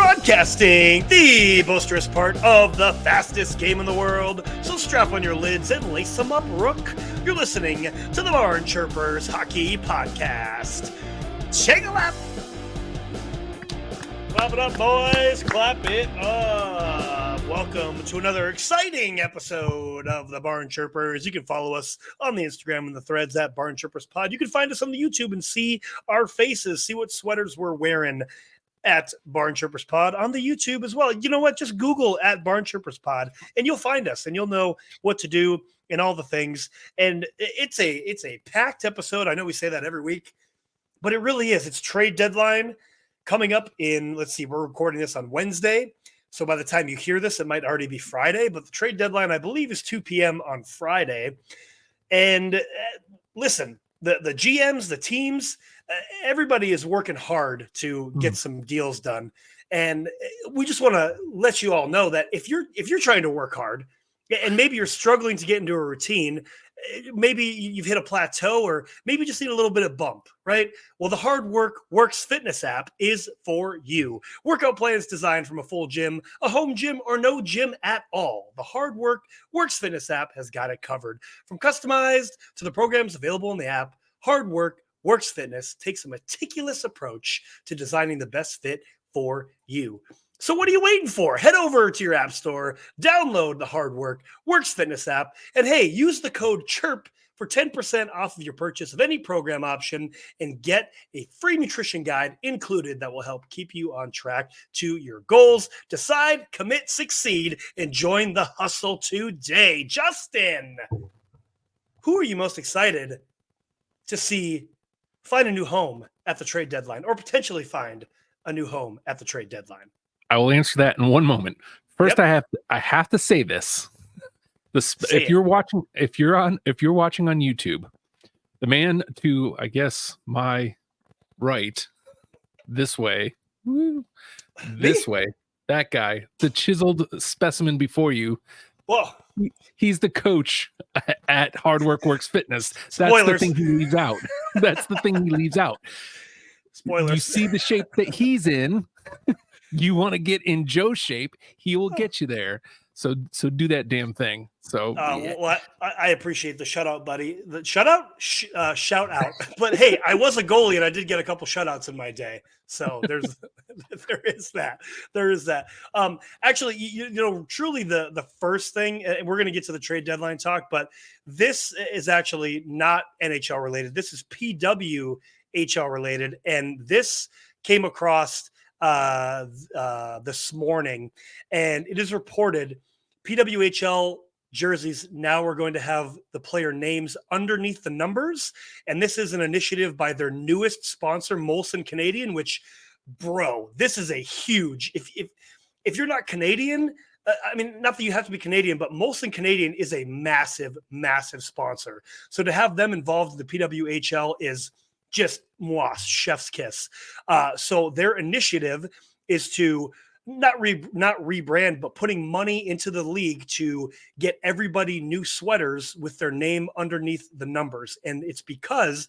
Broadcasting the boisterous part of the fastest game in the world. So strap on your lids and lace them up, Rook. You're listening to the BarnChirpers Hockey Podcast. Shake a lap. Clap it up, boys. Clap it up. Welcome to another exciting episode of the BarnChirpers. You can follow us on the Instagram and the threads at BarnChirpers Pod. You can find us on the YouTube and see our faces, see what sweaters we're wearing at BarnChirpers Pod on the YouTube as well. You know what? Just Google at BarnChirpers Pod and you'll find us and you'll know what to do and all the things. And it's a packed episode. I know we say that every week, but it really is. It's trade deadline coming up in, let's see, we're recording this on Wednesday. So by the time you hear this, it might already be Friday, but the trade deadline, I believe, is 2 p.m. on Friday. And listen, the GMs, the teams, everybody is working hard to get some deals done. And we just want to let you all know that if you're trying to work hard and maybe you're struggling to get into a routine, maybe you've hit a plateau or maybe just need a little bit of bump, right? Well, the Hard Work Works fitness app is for you. Workout plans designed from a full gym, a home gym, or no gym at all. The Hard Work Works fitness app has got it covered. From customized to the programs available in the app, Hard Work Works Fitness takes a meticulous approach to designing the best fit for you. So what are you waiting for? Head over to your app store, download the Hard Work Works Fitness app, and hey, use the code CHIRP for 10% off of your purchase of any program option and get a free nutrition guide included that will help keep you on track to your goals. Decide, commit, succeed, and join the hustle today. Justin, who are you most excited to see find a new home at the trade deadline or potentially find a new home at the trade deadline? I will answer that in one moment. First, I have to say this. If you're watching on YouTube, the man to, I guess, my right, this way, that guy, the chiseled specimen before you. Whoa. He's the coach at Hard Work Works Fitness. That's Spoilers. the thing he leaves out. That's the thing he leaves out. Spoilers. You see the shape that he's in. You want to get in Joe's shape, he will get you there. So do that damn thing. So well, I appreciate the shutout, buddy. The shutout, shout out. But hey, I was a goalie and I did get a couple shutouts in my day. So there is that. Actually, you know, truly the first thing, and we're going to get to the trade deadline talk, but this is actually not NHL related. This is PWHL related, and this came across this morning, and it is reported PWHL jerseys now are going to have the player names underneath the numbers, and this is an initiative by their newest sponsor, Molson Canadian, which, bro, this is a huge, if you're not Canadian, I mean, not that you have to be Canadian, but Molson Canadian is a massive sponsor. So to have them involved in the PWHL is just chef's kiss. So their initiative is to not rebrand, but putting money into the league to get everybody new sweaters with their name underneath the numbers. And it's because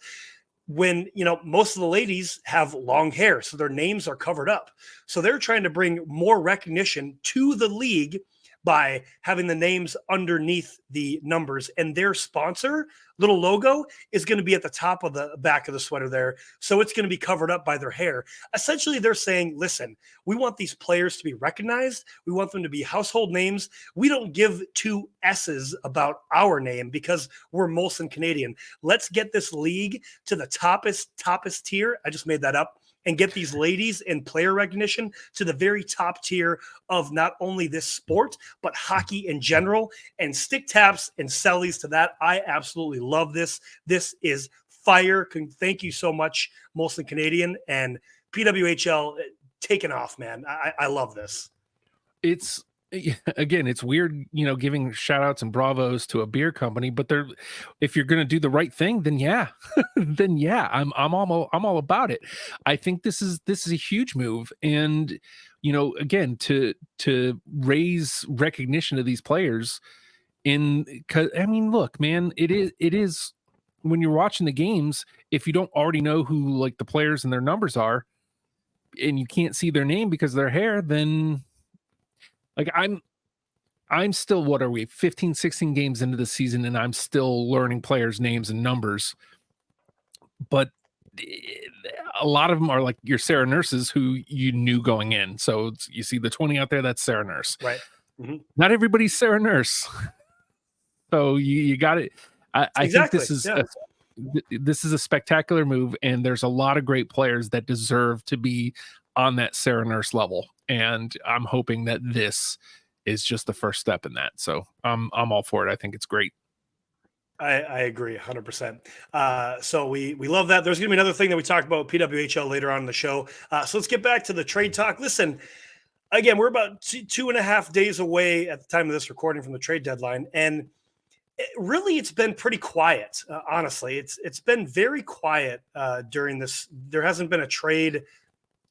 when, you know, most of the ladies have long hair, so their names are covered up. So they're trying to bring more recognition to the league by having the names underneath the numbers, and their sponsor little logo is going to be at the top of the back of the sweater there. So it's going to be covered up by their hair. Essentially, they're saying, listen, we want these players to be recognized. We want them to be household names. We don't give two S's about our name because we're Molson Canadian. Let's get this league to the toppest tier. I just made that up. And get these ladies and player recognition to the very top tier of not only this sport, but hockey in general, and stick taps and sellies to that. I absolutely love this. This is fire. Thank you so much, Molson Canadian and PWHL. Taking off, man. I love this. It's, again, it's weird, you know, giving shout outs and bravos to a beer company, but if you're going to do the right thing, then I'm all about it. I think this is a huge move. And, you know, again, to raise recognition of these players I mean, look, man, it is when you're watching the games, if you don't already know who like the players and their numbers are, and you can't see their name because of their hair, then like I'm still, what are we, 15, 16 games into the season, and I'm still learning players' names and numbers. But a lot of them are like your Sarah Nurses who you knew going in. So you see the 20 out there, that's Sarah Nurse. Right. Mm-hmm. Not everybody's Sarah Nurse. So you got it. I think this is this is a spectacular move, and there's a lot of great players that deserve to be on that Sarah Nurse level. And I'm hoping that this is just the first step in that. So I'm all for it. I think it's great. I agree 100%. So we love that. There's going to be another thing that we talked about PWHL later on in the show. So let's get back to the trade talk. Listen, again, we're about 2.5 days away at the time of this recording from the trade deadline. And it's been pretty quiet. Honestly, it's been very quiet during this. There hasn't been a trade.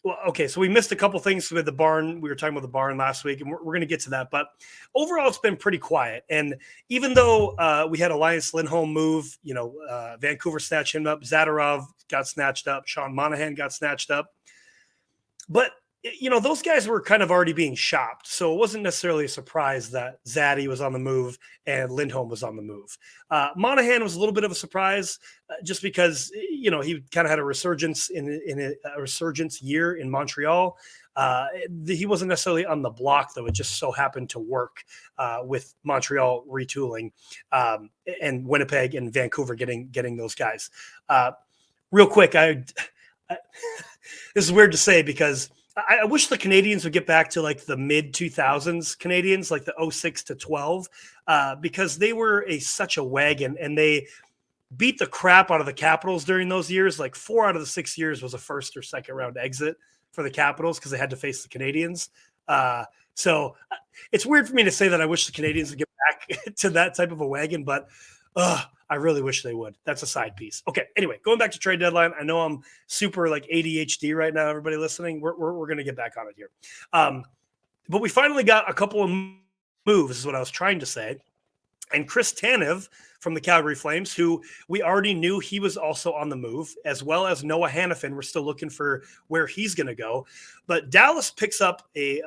Well, okay, so we missed a couple things with the barn. We were talking about the barn last week, and we're going to get to that. But overall, it's been pretty quiet. And even though we had Elias Lindholm move, Vancouver snatched him up, Zadorov got snatched up, Sean Monahan got snatched up. But, those guys were kind of already being shopped. So it wasn't necessarily a surprise that Zaddy was on the move and Lindholm was on the move. Monahan was a little bit of a surprise just because, he kind of had a resurgence in a resurgence year in Montreal. He wasn't necessarily on the block, though. It just so happened to work with Montreal retooling and Winnipeg and Vancouver getting those guys. Real quick, this is weird to say because I wish the Canadians would get back to like the mid 2000s Canadians, like the 06 to 12, because they were such a wagon and they beat the crap out of the Capitals during those years. Like 4 out of the 6 years was a first or second round exit for the Capitals because they had to face the Canadians. So it's weird for me to say that I wish the Canadians would get back to that type of a wagon, but I really wish they would. That's a side piece. Okay. Anyway, going back to trade deadline. I know I'm super like ADHD right now. Everybody listening, we're going to get back on it here. But we finally got a couple of moves is what I was trying to say. And Chris Tanev from the Calgary Flames, who we already knew he was also on the move, as well as Noah Hannafin. We're still looking for where he's going to go. But Dallas picks up a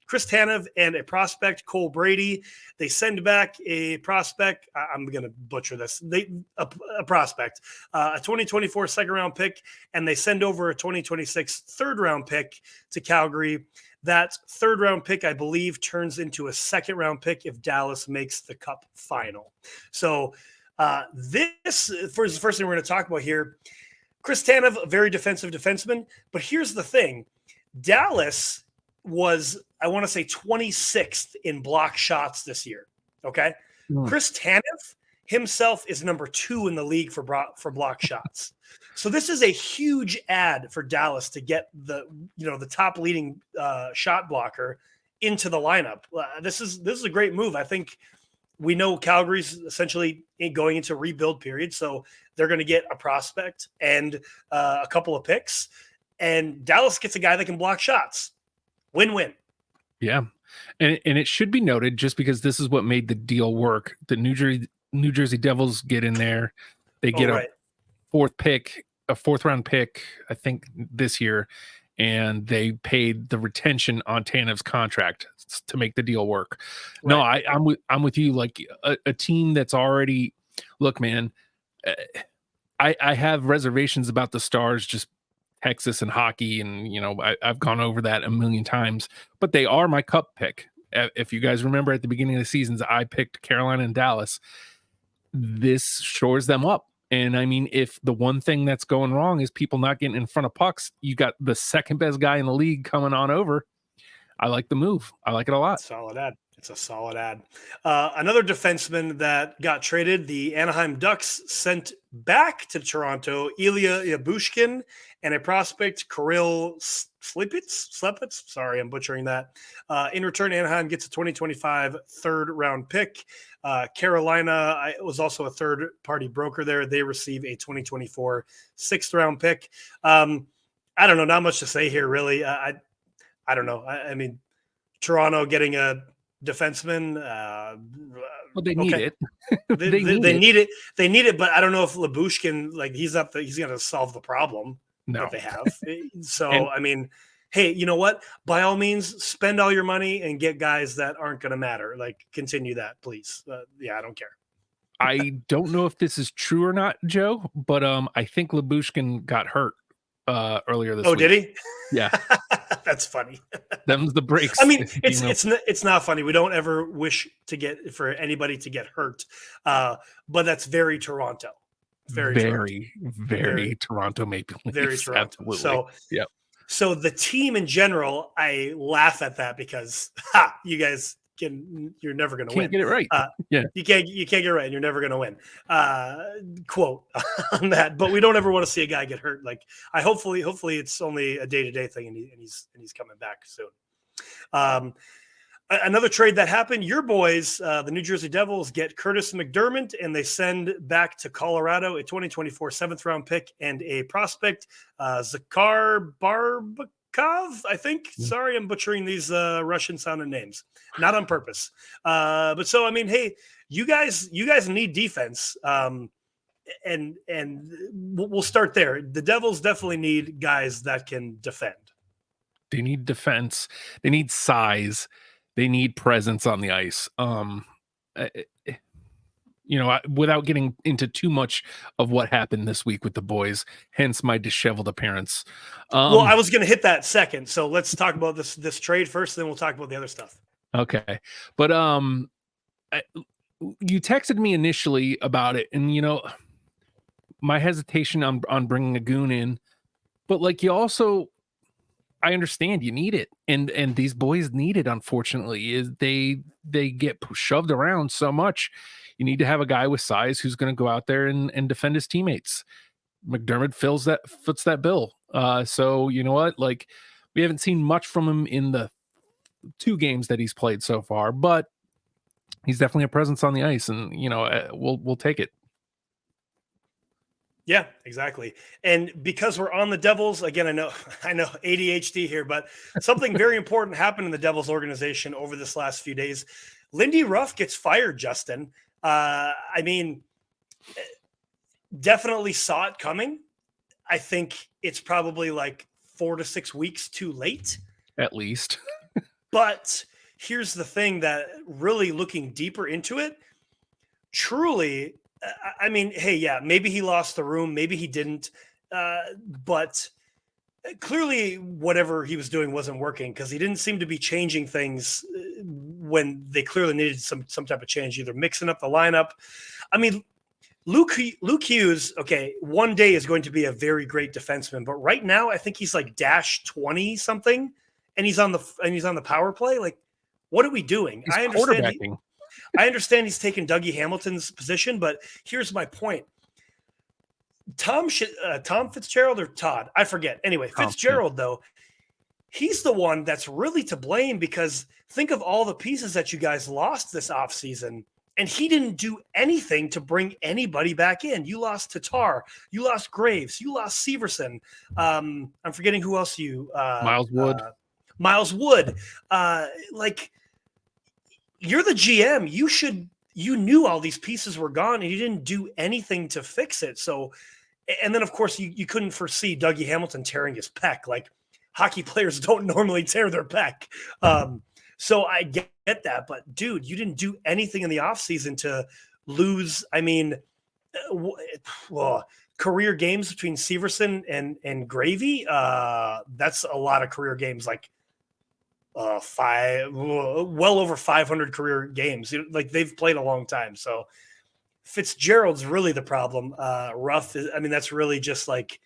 Chris Tanev and a prospect, Cole Brady. They send back a prospect. I'm going to butcher this. A prospect, a 2024 second-round pick, and they send over a 2026 third-round pick to Calgary. That third-round pick, I believe, turns into a second-round pick if Dallas makes the Cup final. So this is the first thing we're going to talk about here. Chris Tanev, a very defensive defenseman. But here's the thing. Dallas was, I want to say, 26th in block shots this year. Okay. Chris Tanev himself is number 2 in the league for block shots. So this is a huge ad for Dallas to get the top leading shot blocker into the lineup. This is a great move. I think we know Calgary's essentially going into rebuild period. So they're going to get a prospect and a couple of picks, and Dallas gets a guy that can block shots. Win-win. Yeah. And it should be noted, just because this is what made the deal work, the New Jersey Devils get in there. They get a fourth round pick, I think, this year, and they paid the retention on Tanev's contract to make the deal work. Right. No, I'm with you. Like a team that's already, look, man, I have reservations about the Stars, just Texas and hockey, and I've gone over that a million times, but they are my Cup pick. If you guys remember at the beginning of the seasons, I picked Carolina and Dallas. This shores them up. And I mean, if the one thing that's going wrong is people not getting in front of pucks, you got the second best guy in the league coming on over. I like the move. I like it a lot. Solid ad. It's a solid ad. Another defenseman that got traded, the Anaheim Ducks sent back to Toronto, Ilya Yabushkin, and a prospect, Kirill Slepets. Sorry, I'm butchering that. In return, Anaheim gets a 2025 third-round pick. Carolina was also a third-party broker there. They receive a 2024 sixth-round pick. I don't know. Not much to say here, really. I don't know. I mean, Toronto getting a defenseman. Well, they need it. They need it. They need it, but I don't know if Lyubushkin, like, he's going to solve the problem. that they have. So, And I mean, hey, you know what? By all means, spend all your money and get guys that aren't going to matter. Like, continue that, please. Yeah, I don't care. I don't know if this is true or not, Joe, but I think Labushkin got hurt earlier this Oh, week. did he? Yeah. That's funny. Them's the breaks. I mean, it's not funny. We don't ever wish for anybody to get hurt, but that's very Toronto. Very Toronto Maple Leafs. Very Toronto. Absolutely. So, yeah. So the team in general, I laugh at that because you guys you're never going to win. Can't get it right. Yeah, you can't get it right, and you're never going to win. Quote on that, but we don't ever want to see a guy get hurt. Like hopefully it's only a day-to-day thing, and he's coming back soon. Another trade that happened, your boys, the New Jersey Devils, get Curtis McDermott, and they send back to Colorado a 2024 7th-round pick and a prospect, Zakhar Barbakov, I think. Sorry, I'm butchering these Russian-sounding names. Not on purpose. But so, I mean, hey, you guys need defense, and we'll start there. The Devils definitely need guys that can defend. They need defense. They need size. They need presence on the ice. Without getting into too much of what happened this week with the boys, hence my disheveled appearance. Well, I was going to hit that second, so let's talk about this trade first, then we'll talk about the other stuff. Okay, but you texted me initially about it, and my hesitation on bringing a goon in, but like you also. I understand you need it, and these boys need it. Unfortunately, is they get shoved around so much. You need to have a guy with size who's going to go out there and defend his teammates. McDermott fits that bill. So you know what? Like we haven't seen much from him in the 2 games that he's played so far, but he's definitely a presence on the ice, and we'll take it. Yeah, exactly. And because we're on the Devils, again, I know ADHD here, but something very important happened in the Devils organization over this last few days. Lindy Ruff gets fired, Justin. I mean, definitely saw it coming. I think it's probably like 4 to 6 weeks too late. At least. But here's the thing that really looking deeper into it, truly, I mean, hey, yeah, maybe he lost the room, maybe he didn't, but clearly whatever he was doing wasn't working because he didn't seem to be changing things when they clearly needed some type of change, either mixing up the lineup. I mean, Luke Hughes, okay, one day is going to be a very great defenseman, but right now I think he's like -20 something, and he's on the power play. Like, what are we doing? He's quarterbacking. I understand he's taken Dougie Hamilton's position, but here's my point. Tom Fitzgerald or Todd, I forget. Anyway, Fitzgerald, though, he's the one that's really to blame because think of all the pieces that you guys lost this offseason, and he didn't do anything to bring anybody back in. You lost Tatar, you lost Graves, you lost Severson. I'm forgetting who else Miles Wood. Miles Wood. Like, you're the GM. You knew all these pieces were gone and you didn't do anything to fix it. So, and then of course you couldn't foresee Dougie Hamilton tearing his pec. Like, hockey players don't normally tear their pec. So I get that, but dude, you didn't do anything in the offseason to lose. I mean, career games between Severson and Gravy. That's a lot of career games. Like, well over 500 career games. Like, they've played a long time. So Fitzgerald's really the problem. Ruff is, I mean, that's really just like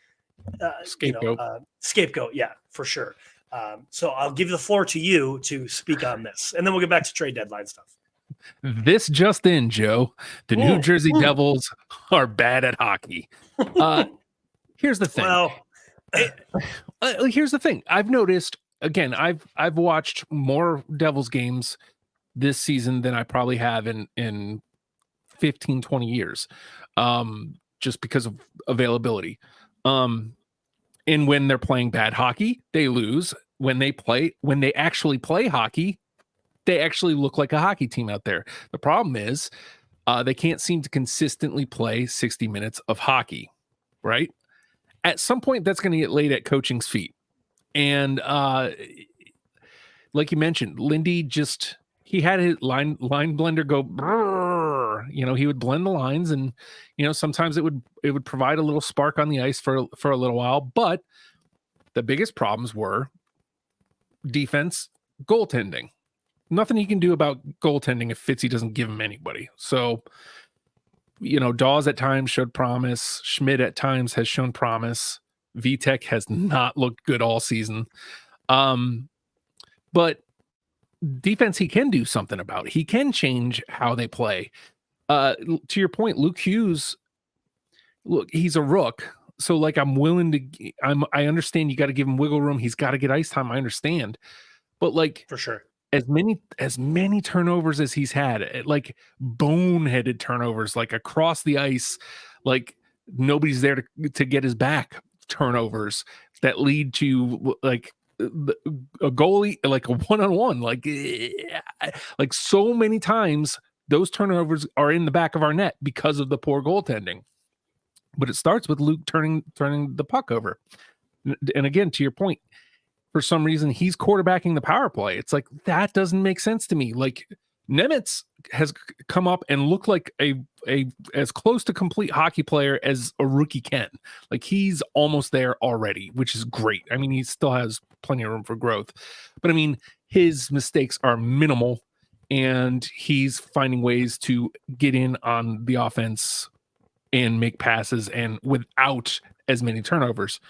Scapegoat. Scapegoat. Yeah, for sure. So I'll give the floor to you to speak on this, and then we'll get back to trade deadline stuff. This just in, Joe. The New Jersey Devils are bad at hockey. Here's the thing. Well, here's the thing. I've noticed. Again, I've watched more Devils games this season than I probably have in 15, 20 years, just because of availability. And when they're playing bad hockey, they lose. When they actually play hockey, they actually look like a hockey team out there. The problem is they can't seem to consistently play 60 minutes of hockey, right? at some point that's going to get laid at coaching's feet. And like you mentioned, Lindy he had his line blender go brrr, he would blend the lines, and sometimes it would provide a little spark on the ice for a little while. But the biggest problems were defense, goaltending. Nothing he can do about goaltending if Fitzy doesn't give him anybody. So, Dawes at times showed promise. Schmidt at times has shown promise. Vitek has not looked good all season. But defense, he can do something about. He can change how they play. To your point, Luke Hughes, look, he's a rook. So like, I understand you got to give him wiggle room. He's got to get ice time. I understand. But like, for sure, as many turnovers as he's had, like boneheaded turnovers, like across the ice, like nobody's there to get his back turnovers that lead to like a goalie, like a one-on-one, like so many times those turnovers are in the back of our net because of the poor goaltending. But it starts with Luke turning the puck over. And again, to your point, for some reason he's quarterbacking the power play. It's like, that doesn't make sense to me. Like, Nemitz has come up and looked like a as close to complete hockey player as a rookie can. Like, he's almost there already, which is great. I mean, he still has plenty of room for growth, but I mean, his mistakes are minimal and he's finding ways to get in on the offense and make passes and without as many turnovers.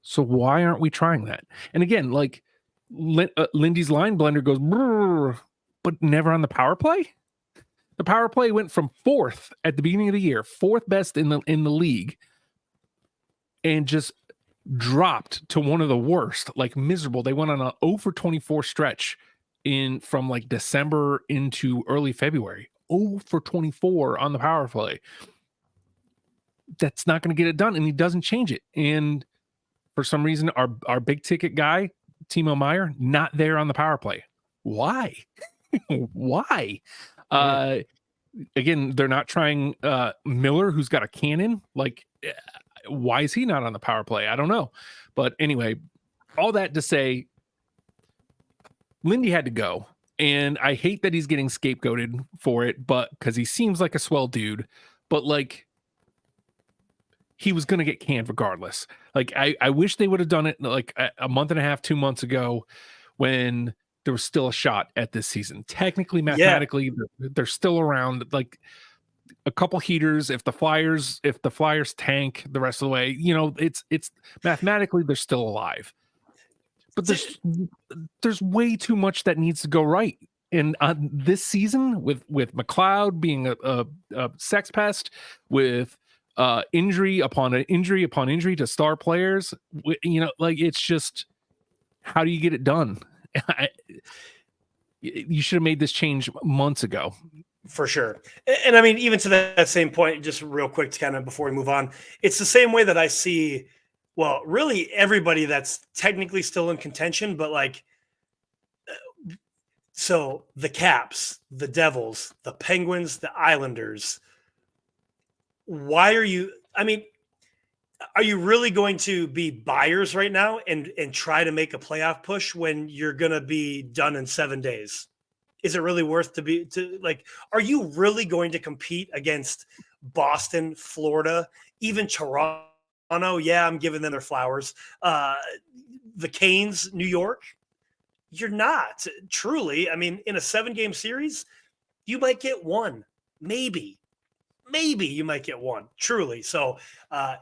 So why aren't we trying that? And again, like Lindy's line blender goes, but never on the power play. The power play went from 4th at the beginning of the year, 4th best in the league, and just dropped to one of the worst, like miserable. They went on a 0 for 24 stretch from like December into early February. 0 for 24 on the power play. That's not going to get it done, and he doesn't change it. And for some reason, our big ticket guy, Timo Meier, not there on the power play. Why? Why? Again, they're not trying Miller, who's got a cannon. Like, why is he not on the power play? I don't know. But anyway, all that to say, Lindy had to go. And I hate that he's getting scapegoated for it, but because he seems like a swell dude. But like, he was going to get canned regardless. Like, I wish they would have done it like a month and a half, 2 months ago, when there was still a shot at this season. Technically, mathematically, they're still around. Like, a couple heaters. If the Flyers tank the rest of the way, it's mathematically they're still alive. But there's way too much that needs to go right. And this season, with McLeod being a sex pest, with injury upon injury to star players, like, it's just, how do you get it done? You should have made this change months ago. For sure. And I mean, even to that same point, just real quick to kind of before we move on, it's the same way that I see, well, really everybody that's technically still in contention, but like, so the Caps, the Devils, the Penguins, the Islanders, why are you, I mean, are you really going to be buyers right now and try to make a playoff push when you're going to be done in 7 days? Is it really worth are you really going to compete against Boston, Florida, even Toronto? Yeah, I'm giving them their flowers. The Canes, New York. You're not, truly. I mean, in a 7-game series, you might get one, maybe you might get one, truly. So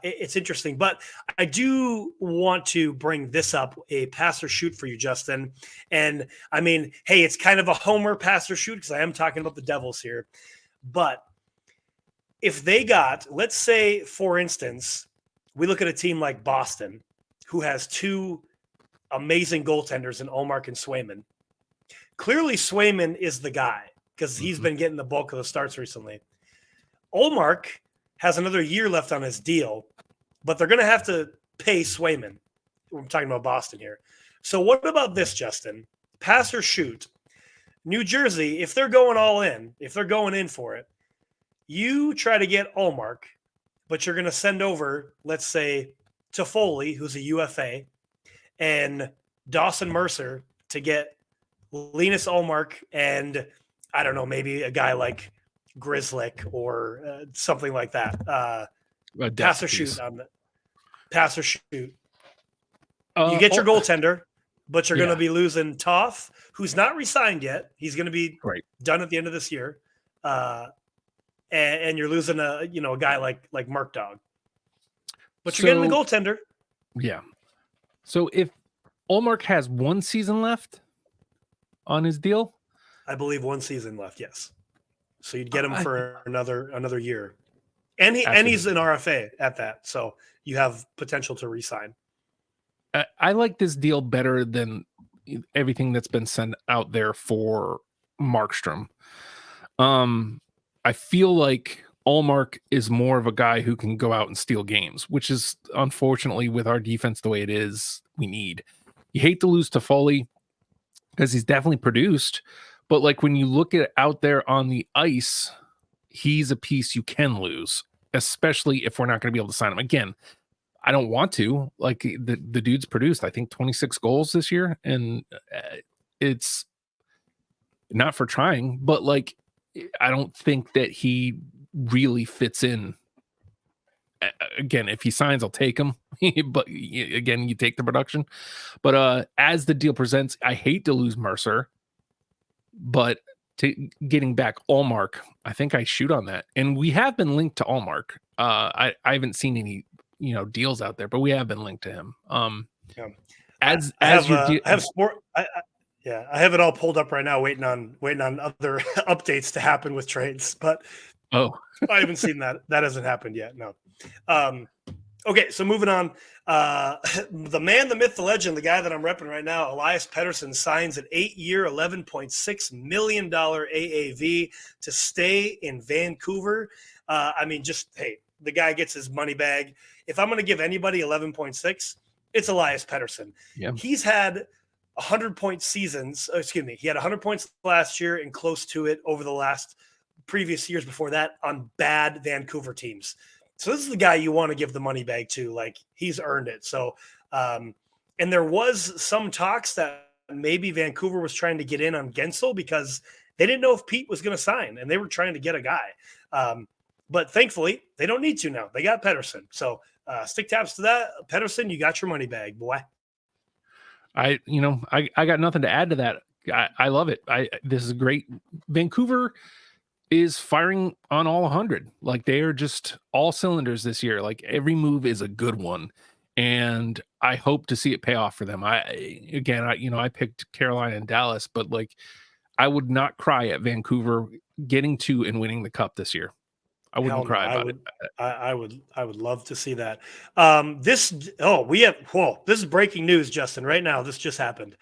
it's interesting. But I do want to bring this up, a pass or shoot for you, Justin. And I mean, hey, it's kind of a homer pass or shoot because I am talking about the Devils here. But if they got, let's say, for instance, we look at a team like Boston, who has 2 amazing goaltenders in Ullmark and Swayman. Clearly, Swayman is the guy because he's been getting the bulk of the starts recently. Ullmark has another year left on his deal, but they're going to have to pay Swayman. We're talking about Boston here. So what about this, Justin? Pass or shoot. New Jersey, if they're going all in, if they're going in for it, you try to get Ullmark, but you're going to send over, let's say, Toffoli, who's a UFA, and Dawson Mercer to get Linus Ullmark and, I don't know, maybe a guy like Grizzlick or something like that. Pass or shoot on the pass or shoot. You get your goaltender, but you're going to be losing Toff, who's not re-signed yet. He's going to be done at the end of this year. And you're losing a guy like Mark Dog. But you're getting the goaltender. Yeah. So if Ullmark has one season left on his deal? I believe one season left, yes. So you'd get him for another year. And he's an RFA at that. So you have potential to re-sign. I like this deal better than everything that's been sent out there for Markstrom. I feel like Ullmark is more of a guy who can go out and steal games, which is unfortunately with our defense the way it is, we need. You hate to lose Toffoli because he's definitely produced, but like when you look at out there on the ice, he's a piece you can lose, especially if we're not going to be able to sign him. Again, I don't want to. Like the dude's produced, I think, 26 goals this year, and it's not for trying, but like I don't think that he really fits in. Again, if he signs, I'll take him. But again, you take the production. But as the deal presents, I hate to lose Mercer, but getting back Ullmark, I think I shoot on that. And we have been linked to Ullmark. I haven't seen any deals out there, but we have been linked to him. I have it all pulled up right now, waiting on other updates to happen with trades. But I haven't seen that. That hasn't happened yet. No. Okay, so moving on. The man, the myth, the legend, the guy that I'm repping right now, Elias Pettersson, signs an 8-year, $11.6 million AAV to stay in Vancouver. The guy gets his money bag. If I'm going to give anybody 11.6, it's Elias Pettersson. Yep. He's had 100-point seasons. He had 100 points last year and close to it over the last previous years before that on bad Vancouver teams. So this is the guy you want to give the money bag to. Like, he's earned it. So, and there was some talks that maybe Vancouver was trying to get in on Gensel because they didn't know if Pete was going to sign, and they were trying to get a guy. But thankfully, they don't need to now. They got Pettersson. So stick taps to that. Pettersson, you got your money bag, boy. I got nothing to add to that. I love it. This is great. Vancouver is firing on all 100. Like, they are just all cylinders this year. Like, every move is a good one, and I hope to see it pay off for them. I picked Carolina and Dallas, but like, I would not cry at Vancouver getting to and winning the cup this year. I wouldn't cry about it. I would love to see that. This is breaking news, Justin. Right now, this just happened.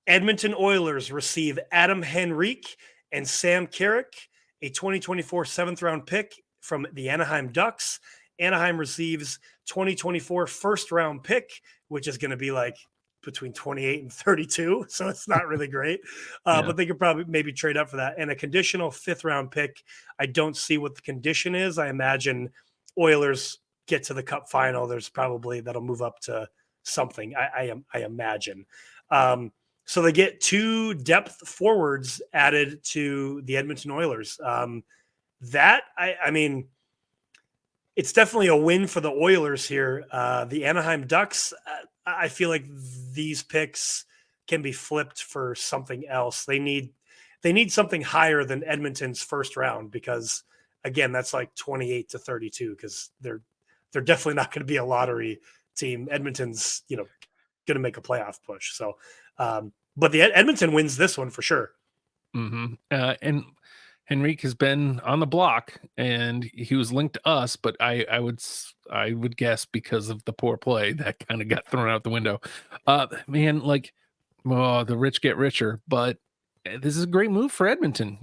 Edmonton Oilers receive Adam Henrique and Sam Carrick, a 2024 7th-round pick from the Anaheim Ducks. Anaheim receives 2024 first-round pick, which is going to be like between 28 and 32, so it's not really great. But they could probably maybe trade up for that. And a conditional 5th-round pick. I don't see what the condition is. I imagine Oilers get to the Cup final. There's probably that'll move up to something. I imagine. So they get 2 depth forwards added to the Edmonton Oilers. It's definitely a win for the Oilers here. The Anaheim Ducks, I feel like these picks can be flipped for something else. They need something higher than Edmonton's first round because, again, that's like 28 to 32 because they're definitely not going to be a lottery team. Edmonton's going to make a playoff push. So, but the Edmonton wins this one for sure. Mm-hmm. And Henrique has been on the block, and he was linked to us, but I would guess because of the poor play that kind of got thrown out the window. The rich get richer, but this is a great move for Edmonton.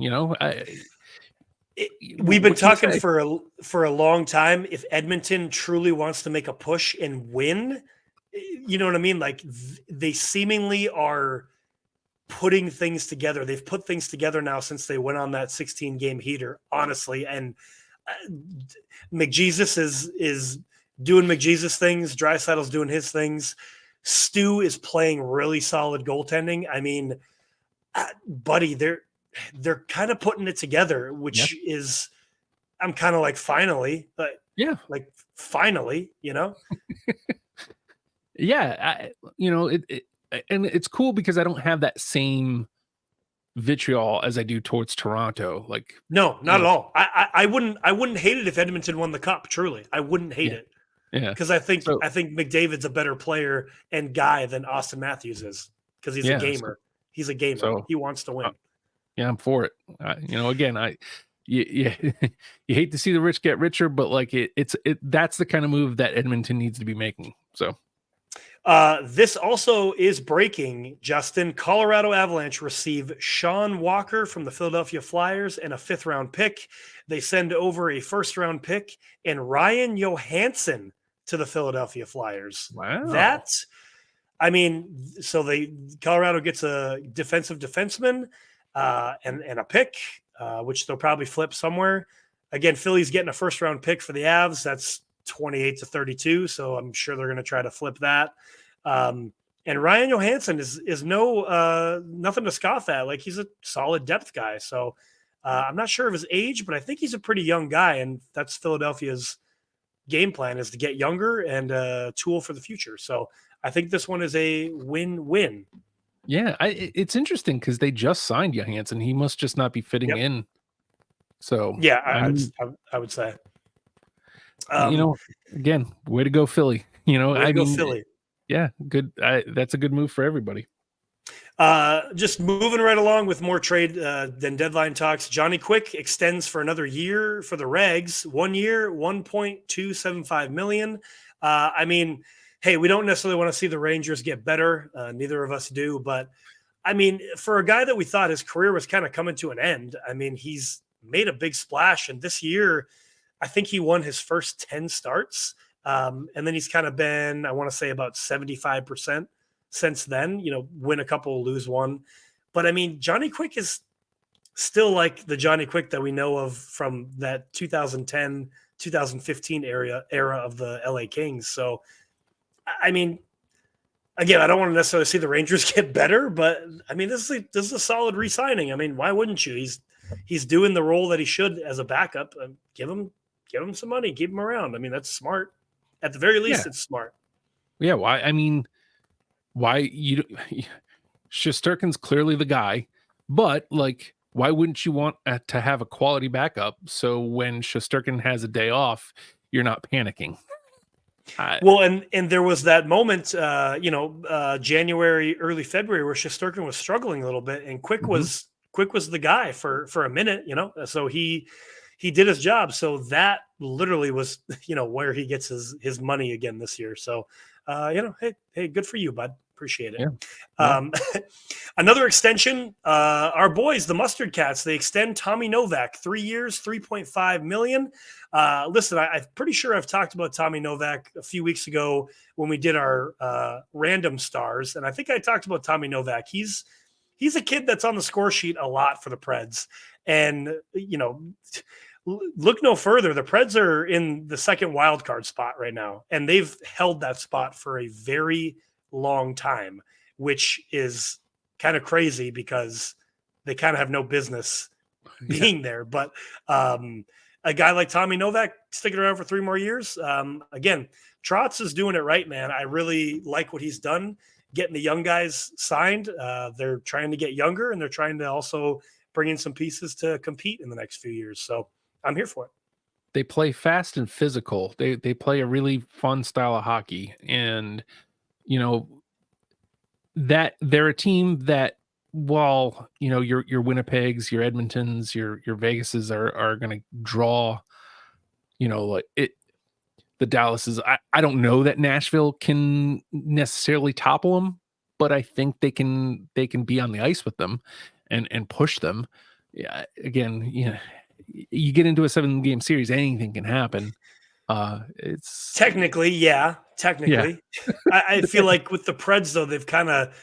We've been talking for a long time. If Edmonton truly wants to make a push and win, you know what I mean? Like they seemingly are putting things together. They've put things together now since they went on that 16-game heater, honestly. And McJesus is doing McJesus things. Draisaitl's doing his things. Stu is playing really solid goaltending. I mean, buddy, they're kind of putting it together, which is, I'm kind of like, finally, but like finally, Yeah, and it's cool because I don't have that same vitriol as I do towards Toronto. Like, no, not at all. I wouldn't hate it if Edmonton won the cup. Truly, I wouldn't hate it. Yeah, because I think McDavid's a better player and guy than Austin Matthews is, because he's a gamer. He's a gamer. So, he wants to win. I'm for it. Again, you hate to see the rich get richer, but like that's the kind of move that Edmonton needs to be making. So. This also is breaking, Justin. Colorado Avalanche receive Sean Walker from the Philadelphia Flyers and a 5th-round pick. They send over a 1st-round pick and Ryan Johansson to the Philadelphia Flyers. Wow. Colorado gets a defensive defenseman and a pick, which they'll probably flip somewhere. Again, Philly's getting a 1st-round pick for the Avs. That's 28 to 32. So I'm sure they're going to try to flip that. And Ryan Johansson is nothing to scoff at. Like, he's a solid depth guy. So I'm not sure of his age, but I think he's a pretty young guy. And that's Philadelphia's game plan, is to get younger and a tool for the future. So I think this one is a win-win. Yeah. It's interesting because they just signed Johansson. He must just not be fitting in. So yeah, I would say. Again, way to go, Philly. Philly. Yeah, good. That's a good move for everybody. Just moving right along with more trade than deadline talks. Johnny Quick extends for another year for the Regs. 1 year, $1.275 million. I mean, hey, we don't necessarily want to see the Rangers get better. Neither of us do. But, I mean, for a guy that we thought his career was kind of coming to an end, I mean, he's made a big splash. And this year, I think he won his first 10 starts. And then he's kind of been, I want to say, about 75% since then, win a couple, lose one. But I mean, Johnny Quick is still like the Johnny Quick that we know of from that 2010, 2015 era of the LA Kings. So, I mean, again, I don't want to necessarily see the Rangers get better, but I mean, this is a solid re-signing. I mean, why wouldn't you? He's doing the role that he should as a backup. Give him some money, keep him around. I mean, that's smart. At the very least, it's smart. Yeah. Why? I mean, Shesterkin's clearly the guy, but like, why wouldn't you want to have a quality backup? So when Shesterkin has a day off, you're not panicking. Well, and there was that moment, January, early February, where Shesterkin was struggling a little bit, and Quick was the guy for a minute, so he did his job. So that literally was, where he gets his money again this year. So, hey, good for you, bud. Appreciate it. Yeah. Another extension, our boys, the Mustard Cats, they extend Tommy Novak 3 years, $3.5 million. Listen, I'm pretty sure I've talked about Tommy Novak a few weeks ago when we did our random stars. And I think I talked about Tommy Novak. He's a kid that's on the score sheet a lot for the Preds. And, look no further. The Preds are in the second wild card spot right now, and they've held that spot for a very long time, which is kind of crazy because they kind of have no business being there. But a guy like Tommy Novak sticking around for 3 more years. Again, Trotz is doing it right, man. I really like what he's done, getting the young guys signed. They're trying to get younger, and they're trying to also bring in some pieces to compete in the next few years. So I'm here for it. They play fast and physical. They play a really fun style of hockey. And, that they're a team that, while, your Winnipegs, your Edmontons, your Vegases are going to draw, like it, the Dallases. I don't know that Nashville can necessarily topple them, but I think they can be on the ice with them and push them. Yeah. Again, you get into a 7-game series, anything can happen. It's technically. I feel like with the Preds, though, they've kind of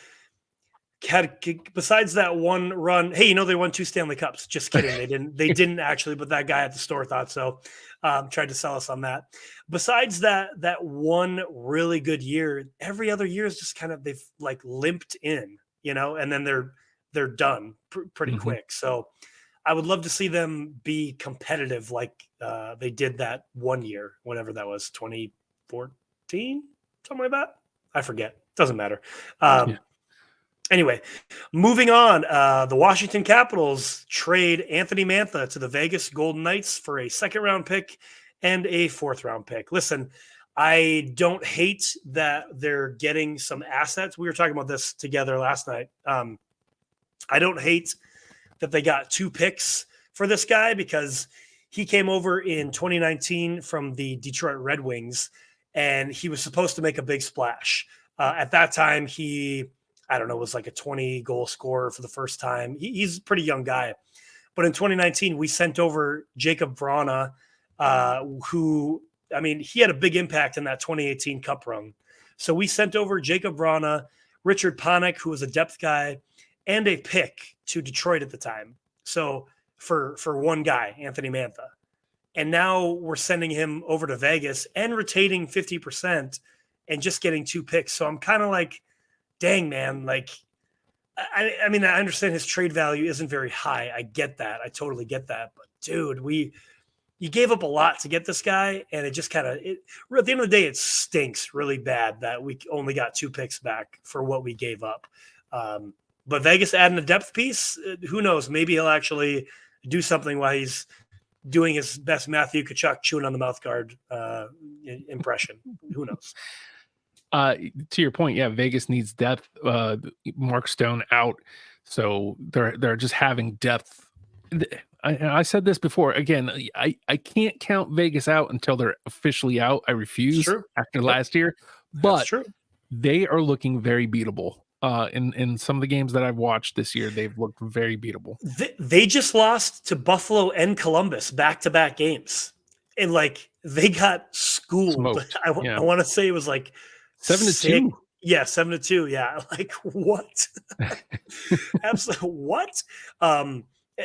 besides that one run, hey, they won 2 Stanley Cups. Just kidding. They didn't actually, but that guy at the store thought so. Tried to sell us on that. Besides that one really good year, every other year is just kind of, they've like limped in, and then they're done pretty quick. So I would love to see them be competitive like they did that one year, whatever that was, 2014, something like that. I forget. Doesn't matter. Anyway, moving on, the Washington Capitals trade Anthony Mantha to the Vegas Golden Knights for a 2nd-round pick and a 4th-round pick. Listen, I don't hate that they're getting some assets. We were talking about this together last night. I don't hate that they got 2 picks for this guy because he came over in 2019 from the Detroit Red Wings, and he was supposed to make a big splash. At that time, was like a 20-goal scorer for the first time. He's a pretty young guy. But in 2019, we sent over Jacob Vrana, who, he had a big impact in that 2018 Cup run. So we sent over Jacob Vrana, Richard Panik, who was a depth guy, and a pick to Detroit at the time. So for one guy, Anthony Mantha. And now we're sending him over to Vegas and retaining 50% and just getting 2 picks. So I'm kind of like, dang, man, like, I understand his trade value isn't very high. I get that. I totally get that. But dude, you gave up a lot to get this guy, and it just kind of, at the end of the day, it stinks really bad that we only got 2 picks back for what we gave up. But Vegas adding a depth piece, who knows? Maybe he'll actually do something while he's doing his best Matthew Tkachuk chewing on the mouth guard impression. Who knows? To your point, yeah, Vegas needs depth. Mark Stone out, so they're just having depth. I said this before. Again, I can't count Vegas out until they're officially out. I refuse after last year, but they are looking very beatable. In some of the games that I've watched this year, they've looked very beatable. They just lost to Buffalo and Columbus back-to-back games, and like they got schooled. I want to say it was like 7-2. Yeah, 7-2. Yeah, like what? Absolutely what?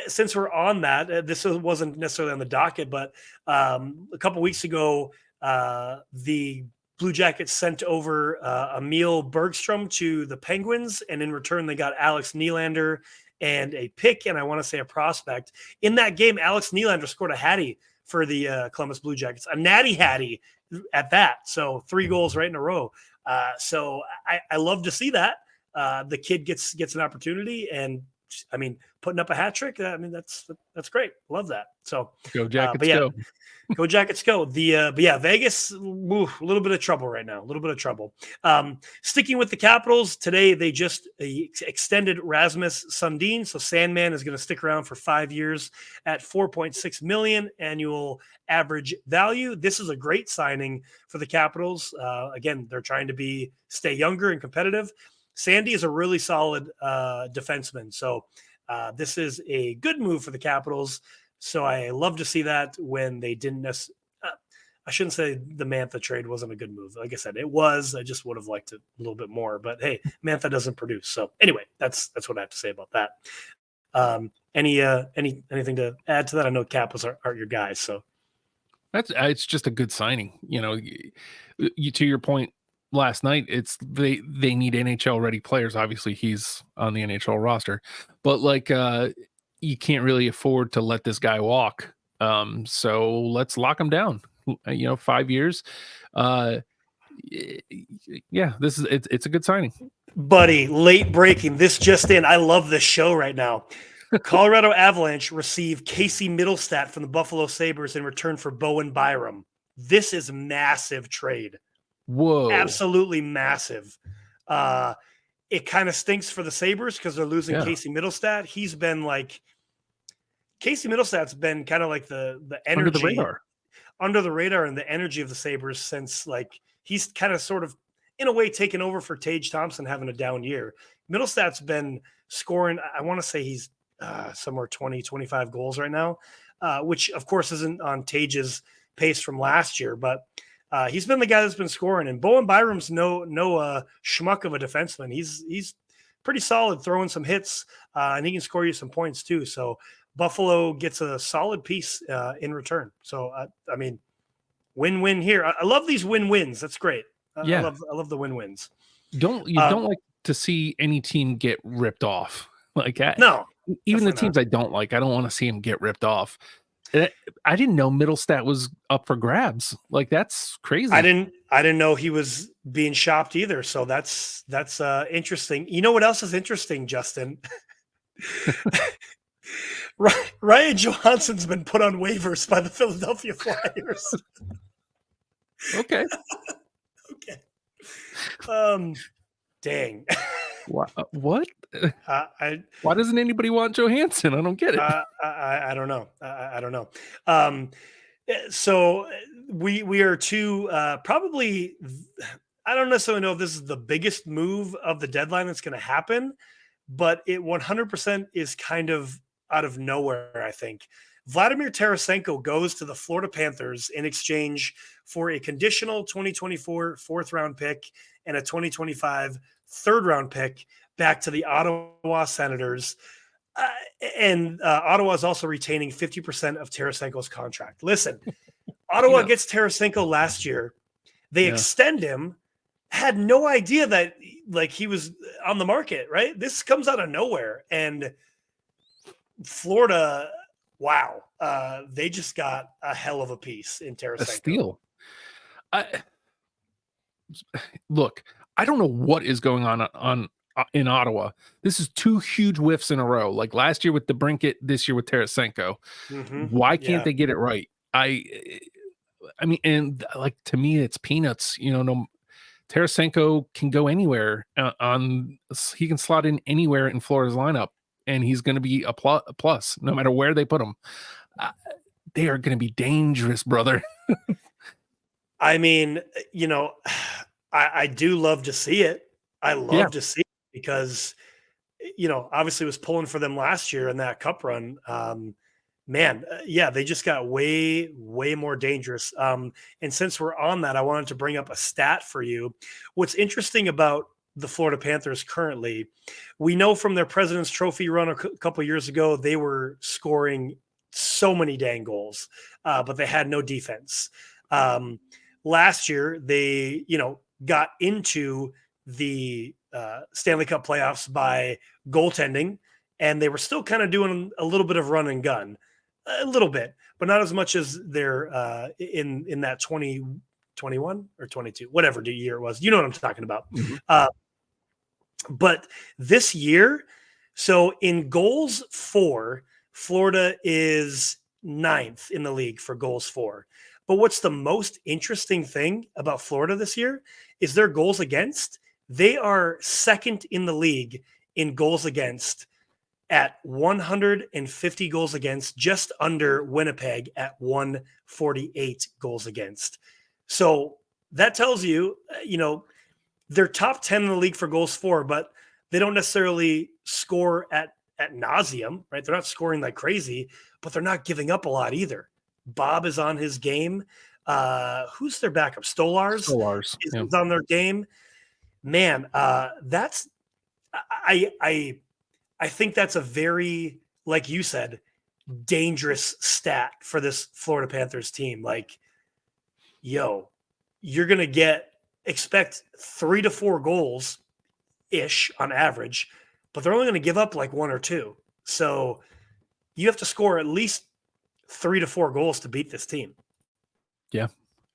Since we're on that, this wasn't necessarily on the docket, but a couple weeks ago, the Blue Jackets sent over Emil Bergstrom to the Penguins, and in return, they got Alex Nylander and a pick, and I want to say a prospect. In that game, Alex Nylander scored a hattie for the Columbus Blue Jackets, a natty hattie at that. So 3 goals right in a row. So I love to see that. The kid gets an opportunity, and putting up a hat trick. That's great. Love that. So go Jackets, go. Go Jackets, go. Vegas, a little bit of trouble right now. A little bit of trouble. Sticking with the Capitals today, they just extended Rasmus Sundin. So Sandman is going to stick around for 5 years at $4.6 million annual average value. This is a great signing for the Capitals. Again, they're trying to stay younger and competitive. Sandy is a really solid defenseman. So this is a good move for the Capitals. So I love to see that when they didn't necessarily. I shouldn't say the Mantha trade wasn't a good move. Like I said, it was. I just would have liked it a little bit more. But hey, Mantha doesn't produce. So anyway, that's what I have to say about that. Anything to add to that? I know Capos aren't your guys, so it's just a good signing. To your point last night, it's they need NHL ready players. Obviously, he's on the NHL roster, but you can't really afford to let this guy walk. So let's lock him down. 5 years. It's a good signing. Buddy, late breaking. This just in. I love this show right now. Colorado Avalanche receive Casey Middlestat from the Buffalo Sabres in return for Bowen Byram. This is massive trade. Whoa. Absolutely massive. It kind of stinks for the Sabres because they're losing Casey Middlestat. Casey Middlestat's been kind of like the energy under the radar and the energy of the Sabres since he's kind of sort of in a way taken over for Tage Thompson having a down year. Middlestat's been scoring. I want to say he's somewhere 20, 25 goals right now, which of course isn't on Tage's pace from last year, but he's been the guy that's been scoring. And Bowen Byram's no schmuck of a defenseman. He's pretty solid, throwing some hits, and he can score you some points too. So Buffalo gets a solid piece in return. So I mean, win-win here. I love these win-wins. That's great. I love the win-wins. Don't like to see any team get ripped off like that. No, even the teams I don't like, I don't want to see them get ripped off. I didn't know Middlestat was up for grabs. Like, that's crazy. I didn't know he was being shopped either. So that's interesting. You know what else is interesting, Justin? Ryan Johansson's been put on waivers by the Philadelphia Flyers. Okay. Dang. What? Why doesn't anybody want Johansson? I don't get it. I don't know. I don't know. So we are to probably. I don't necessarily know if this is the biggest move of the deadline that's going to happen, but it 100% is kind of out of nowhere. I think Vladimir Tarasenko goes to the Florida Panthers in exchange for a conditional 2024 4th-round pick and a 2025 3rd-round pick back to the Ottawa Senators. And Ottawa is also retaining 50% of Tarasenko's contract. Listen, Ottawa gets Tarasenko last year. They extend him. Had no idea that he was on the market, right? This comes out of nowhere. And Florida, wow, they just got a hell of a piece in Tarasenko. A steal. Look, I don't know what is going on in Ottawa. This is 2 huge whiffs in a row. Like last year with DeBrincat, this year with Tarasenko. Mm-hmm. Why can't they get it right? I mean, and like to me, it's peanuts. Tarasenko can go anywhere. He can slot in anywhere in Florida's lineup, and he's going to be a plus no matter where they put him. They are going to be dangerous, brother. I mean, I do love to see it. I love to see it because, obviously it was pulling for them last year in that cup run. They just got way, way more dangerous. And since we're on that, I wanted to bring up a stat for you. What's interesting about the Florida Panthers currently, we know from their President's Trophy run a couple years ago, they were scoring so many dang goals, but they had no defense. Last year, they, got into the Stanley Cup playoffs by goaltending, and they were still kind of doing a little bit of run and gun, a little bit, but not as much as they're in that 2021 or 22, whatever the year it was. You know what I'm talking about. Mm-hmm. But this year, so in goals for, Florida is 9th in the league for goals for. But what's the most interesting thing about Florida this year is their goals against. They are 2nd in the league in goals against at 150 goals against, just under Winnipeg at 148 goals against. So that tells you, they're top 10 in the league for goals for, but they don't necessarily score at nauseum, right? They're not scoring like crazy, but they're not giving up a lot either. Bob is on his game. Who's their backup? Stolars is on their game. Man, that's I think that's a very, like you said, dangerous stat for this Florida Panthers team. Like, you're gonna expect 3 to 4 goals ish on average, but they're only going to give up like 1 or 2. So you have to score at least 3 to 4 goals to beat this team. Yeah.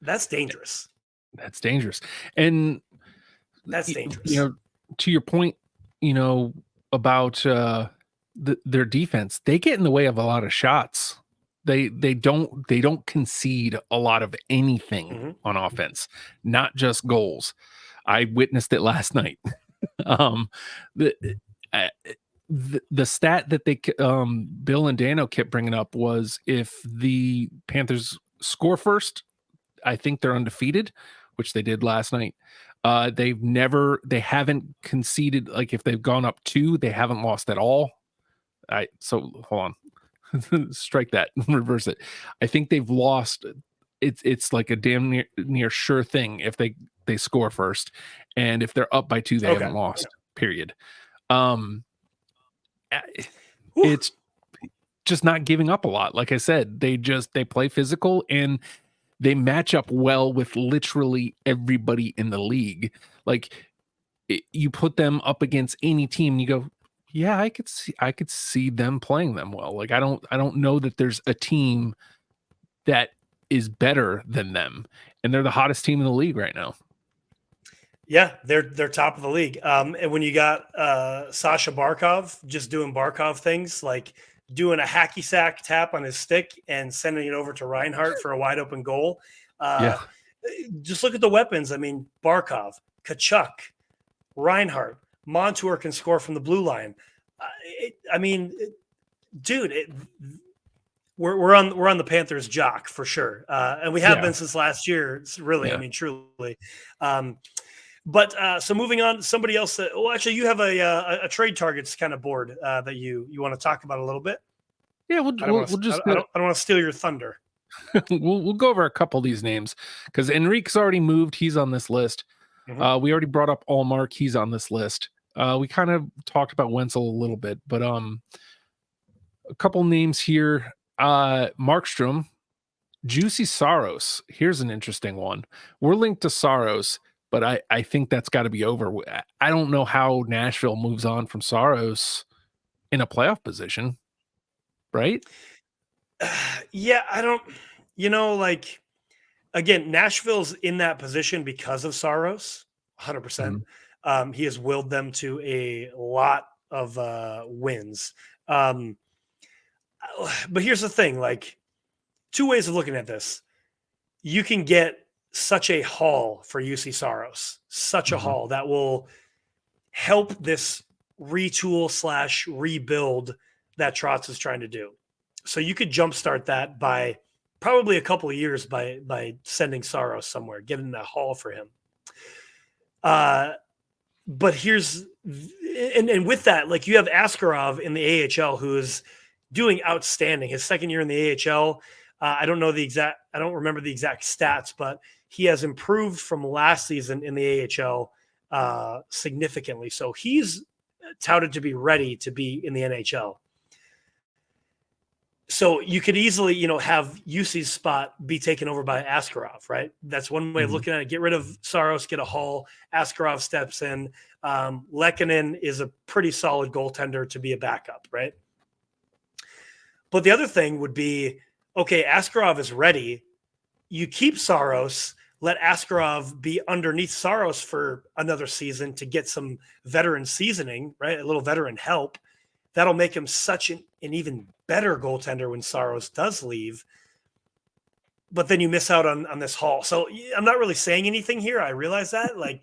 That's dangerous. And that's dangerous. To your point, about their defense, they get in the way of a lot of shots. They don't concede a lot of anything on offense, not just goals. I witnessed it last night. The stat that they Bill and Dano kept bringing up was if the Panthers score first, I think they're undefeated, which they did last night. They haven't conceded. Like if they've gone up 2, they haven't lost at all. So hold on, strike that, reverse it. I think they've lost. It's like a damn near sure thing if they score first, and if they're up by 2, they haven't lost. Period. It's just not giving up a lot. Like I said, they play physical and they match up well with literally everybody in the league. Like you put them up against any team and you go, yeah, I could see them playing them well. Like I don't know that there's a team that is better than them, and they're the hottest team in the league right now. Yeah, they're top of the league. And when you got Sasha Barkov just doing Barkov things, like doing a hacky sack tap on his stick and sending it over to Reinhart for a wide open goal. Just look at the weapons. I mean, Barkov, Kachuk, Reinhart, Montour can score from the blue line. We're on the Panthers' jock for sure, and we have been since last year. Really, I mean, truly. But so moving on, somebody else. Actually, you have a trade targets kind of board that you want to talk about a little bit. Yeah, I don't want to steal your thunder. we'll go over a couple of these names because Enrique's already moved. He's on this list. Mm-hmm. We already brought up Allmark. He's on this list. We kind of talked about Wenzel a little bit, but a couple names here. Markstrom, Juicy Saros. Here's an interesting one. We're linked to Saros, but I think that's got to be over. I don't know how Nashville moves on from Saros in a playoff position, right? Yeah, I don't, like, again, Nashville's in that position because of Saros, 100%. Mm-hmm. He has willed them to a lot of wins. But here's the thing, like, two ways of looking at this. You can get such a haul for UC Saros, such a haul that will help this retool / rebuild that Trotz is trying to do. So you could jumpstart that by probably a couple of years by sending Saros somewhere, getting a haul for him. But here's and with that, like, you have Askarov in the AHL who is doing outstanding. His second year in the AHL. I don't remember the exact stats, but he has improved from last season in the AHL significantly. So he's touted to be ready to be in the NHL. So you could easily, have UC's spot be taken over by Askarov, right? That's one way of looking at it. Get rid of Saros, get a haul. Askarov steps in. Lehkonen is a pretty solid goaltender to be a backup, right? But the other thing would be, okay, Askarov is ready. You keep Saros, let Askarov be underneath Saros for another season to get some veteran seasoning, right? A little veteran help. That'll make him such an even better goaltender when Saros does leave. But then you miss out on this haul. So I'm not really saying anything here. I realize that. Like,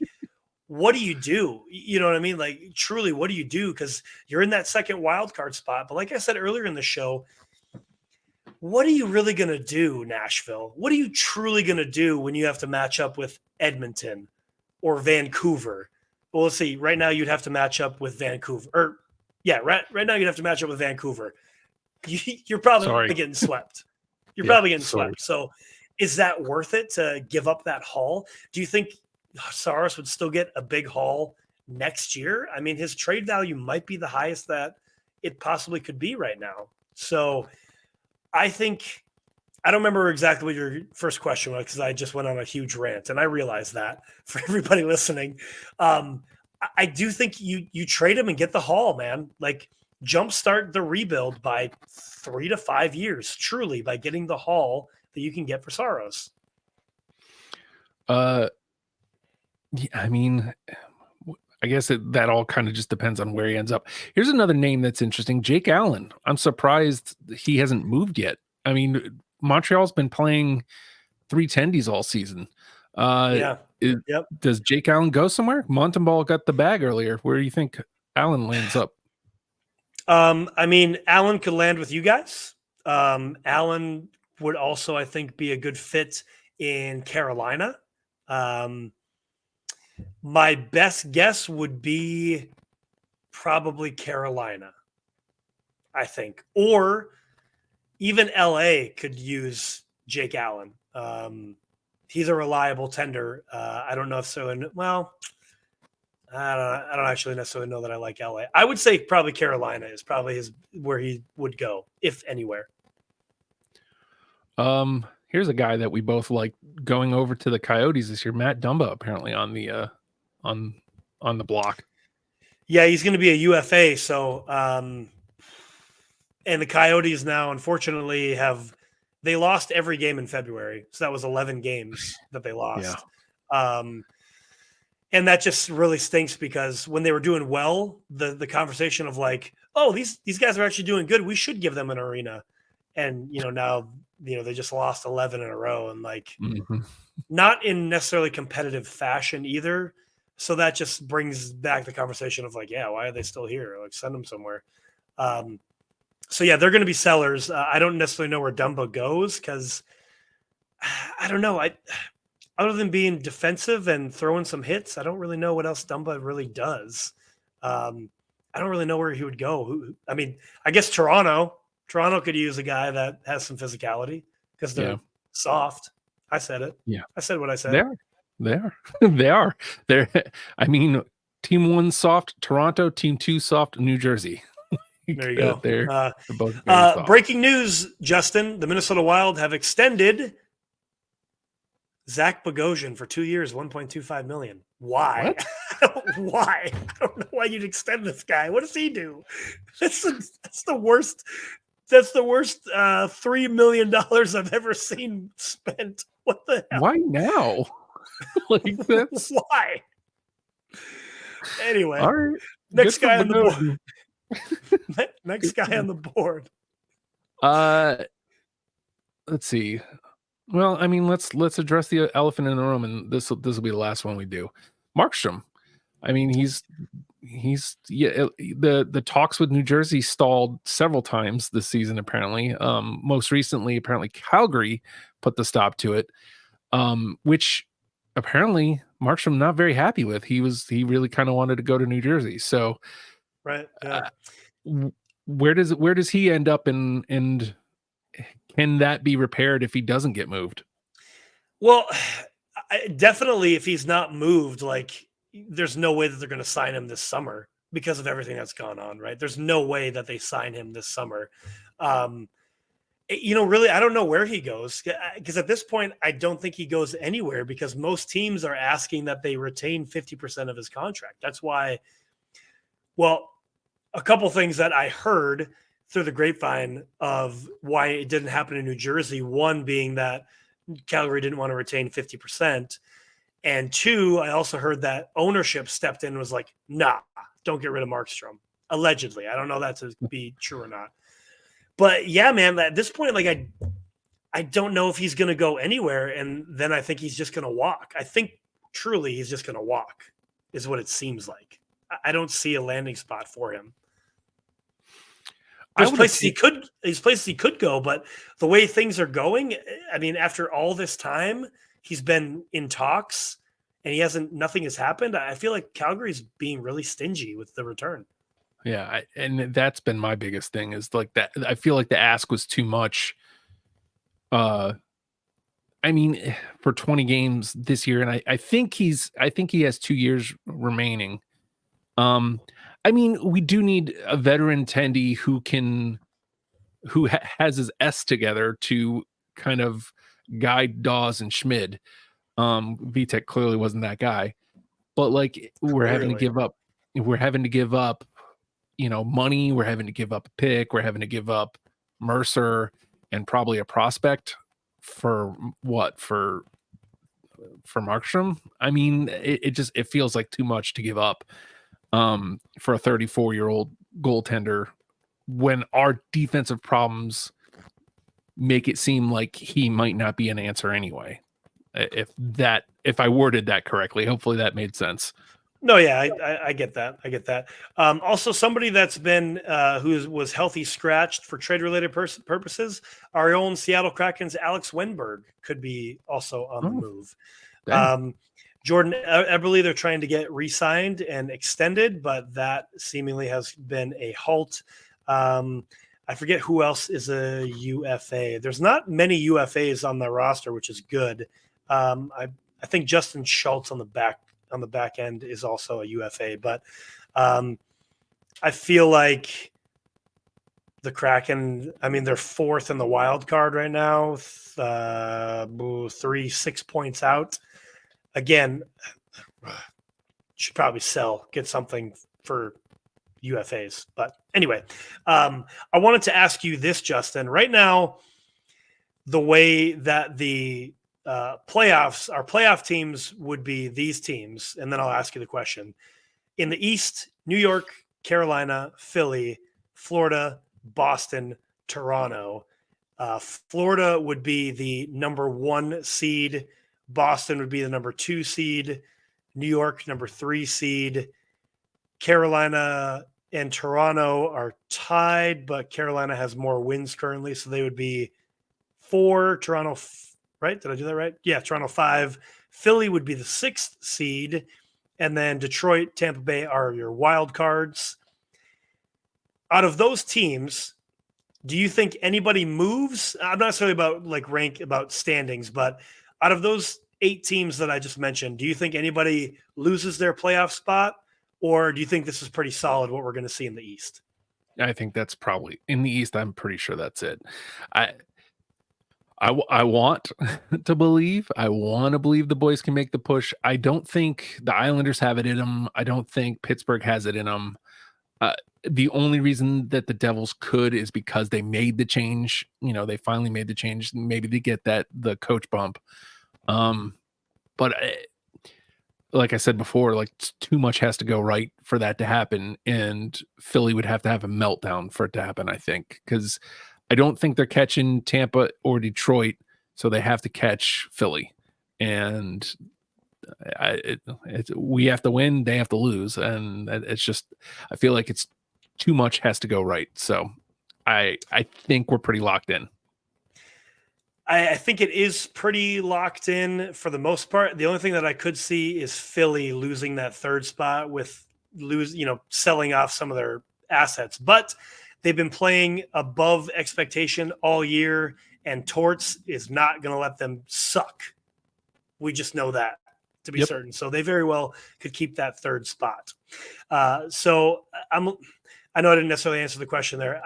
what do you do? You know what I mean? Like, truly, what do you do? Because you're in that second wild card spot. But like I said earlier in the show, what are you really going to do, Nashville? What are you truly going to do when you have to match up with Edmonton or Vancouver? Well, let's see. Right now, you'd have to match up with Vancouver. Right now you'd have to match up with Vancouver. You're probably getting swept. You're probably getting swept. So is that worth it to give up that haul? Do you think Saros would still get a big haul next year? I mean, his trade value might be the highest that it possibly could be right now. So I think – I don't remember exactly what your first question was because I just went on a huge rant, and I realize that for everybody listening. I do think you trade him and get the haul, man. Like, jumpstart the rebuild by 3 to 5 years, truly, by getting the haul that you can get for Saros. I mean, I guess that all kind of just depends on where he ends up. Here's another name that's interesting, Jake Allen. I'm surprised he hasn't moved yet. I mean, Montreal's been playing 3-10s all season. Does Jake Allen go somewhere? Montembeault got the bag earlier. Where do you think Allen lands up? I mean, Allen could land with you guys. Allen would also, I think, be a good fit in Carolina. My best guess would be probably Carolina, I think. Or even LA could use Jake Allen. He's a reliable tender. I don't know if so. I don't actually necessarily know that I like LA. I would say probably Carolina is probably where he would go, if anywhere. Here's a guy that we both like going over to the Coyotes this year. Matt Dumba apparently on the block. Yeah, he's going to be a UFA. So, and the Coyotes now, unfortunately, they lost every game in February. So that was 11 games that they lost. Yeah. And that just really stinks because when they were doing well, the conversation of like, oh, these guys are actually doing good, we should give them an arena. And, now, they just lost 11 in a row and like not in necessarily competitive fashion either. So that just brings back the conversation of like, yeah, why are they still here? Like send them somewhere. So yeah, they're going to be sellers. I don't necessarily know where Dumba goes because I don't know. Other than being defensive and throwing some hits, I don't really know what else Dumba really does. I don't really know where he would go. I mean, I guess Toronto could use a guy that has some physicality because they're soft. I said it. Yeah. I said what I said. They are. I mean, team 1 soft, Toronto, team 2 soft, New Jersey. There you go. They're both soft. Breaking news, Justin, the Minnesota Wild have extended Zach Bogosian for 2 years, $1.25 million. Why? Why? I don't know why you'd extend this guy. What does he do? That's the worst. That's the worst $3 million I've ever seen spent. What the hell? Why now? Like that's why. Anyway, all right. Next guy on the board. Next guy on the board. Let's see. Well, I mean, let's address the elephant in the room, and this will be the last one we do. Markstrom. I mean, he's the talks with New Jersey stalled several times this season. Apparently, most recently, Calgary put the stop to it, which apparently Markstrom not very happy with. He really kind of wanted to go to New Jersey. So, right, yeah. Where does he end up and can that be repaired if he doesn't get moved? Well, definitely if he's not moved, like there's no way that they're going to sign him this summer because of everything that's gone on, right? There's no way that they sign him this summer. Really, I don't know where he goes because at this point, I don't think he goes anywhere because most teams are asking that they retain 50% of his contract. That's why, well, a couple things that I heard through the grapevine of why it didn't happen in New Jersey. One being that Calgary didn't want to retain 50%. And two, I also heard that ownership stepped in and was like, nah, don't get rid of Markstrom. Allegedly. I don't know that to be true or not. But yeah, man, at this point, like I don't know if he's going to go anywhere. And then I think he's just going to walk. I think truly he's just going to walk is what it seems like. I don't see a landing spot for him. There's places he could go, but the way things are going, I mean, after all this time, he's been in talks and nothing has happened. I feel like Calgary's being really stingy with the return. Yeah. And that's been my biggest thing is like that. I feel like the ask was too much. I mean, for 20 games this year, and I think he has 2 years remaining. I mean, we do need a veteran Tendy who has his S together to kind of guide Dawes and Schmid. Vitek clearly wasn't that guy, but like we're having to give up, money. We're having to give up a pick. We're having to give up Mercer and probably a prospect for Markstrom. I mean, it feels like too much to give up. For a 34-year-old goaltender when our defensive problems make it seem like he might not be an answer anyway. If I worded that correctly, hopefully that made sense. No, yeah, I get that. Also, somebody that's been who was healthy scratched for trade-related purposes, our own Seattle Kraken's Alex Wenberg could be also on the move. Jordan Eberle, they're trying to get re-signed and extended, but that seemingly has been a halt. I forget who else is a UFA. There's not many UFAs on the roster, which is good. I think Justin Schultz on the back on the back end is also a UFA. But I feel like the Kraken, I mean, they're fourth in the wild card right now, 6 points out. Again, should probably sell, get something for UFAs. But anyway, I wanted to ask you this, Justin. Right now, the way that the playoffs, our playoff teams would be these teams, and then I'll ask you the question. In the East, New York, Carolina, Philly, Florida, Boston, Toronto. Florida would be the number 1 seed. Boston would be the number 2 seed. New York, number 3 seed. Carolina and Toronto are tied, but Carolina has more wins currently, so they would be 4. Toronto, right? Did I do that right? Yeah, Toronto 5. Philly would be the 6th seed, and then Detroit, Tampa Bay are your wild cards. Out of those teams, do you think anybody moves? I'm not necessarily about like rank, about standings, but out of those 8 teams that I just mentioned, do you think anybody loses their playoff spot, or do you think this is pretty solid what we're going to see in the East? I think that's probably in the East. I'm pretty sure that's it. I want to believe. I want to believe the boys can make the push. I don't think the Islanders have it in them. I don't think Pittsburgh has it in them. The only reason that the Devils could is because they made the change. They finally made the change. Maybe they get the coach bump. But like I said before, like too much has to go right for that to happen, and Philly would have to have a meltdown for it to happen. I think, because I don't think they're catching Tampa or Detroit, so they have to catch Philly, and we have to win, they have to lose, and it's just, I feel like it's too much has to go right. So I think we're pretty locked in. I think it is pretty locked in for the most part. The only thing that I could see is Philly losing that 3rd spot with selling off some of their assets, but they've been playing above expectation all year, and Torts is not going to let them suck. We just know that to be certain. So they very well could keep that 3rd spot. So I know I didn't necessarily answer the question there.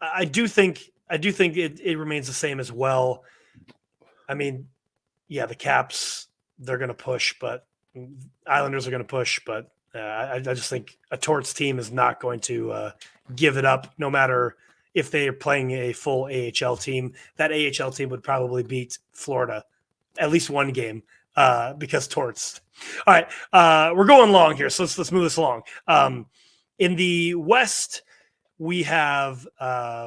I do think it remains the same as well. I mean, yeah, the Caps, they're going to push, but Islanders are going to push, but I just think a Torts team is not going to give it up, no matter if they are playing a full AHL team. That AHL team would probably beat Florida at least one game because Torts. All right, we're going long here, so let's move this along. In the West, we have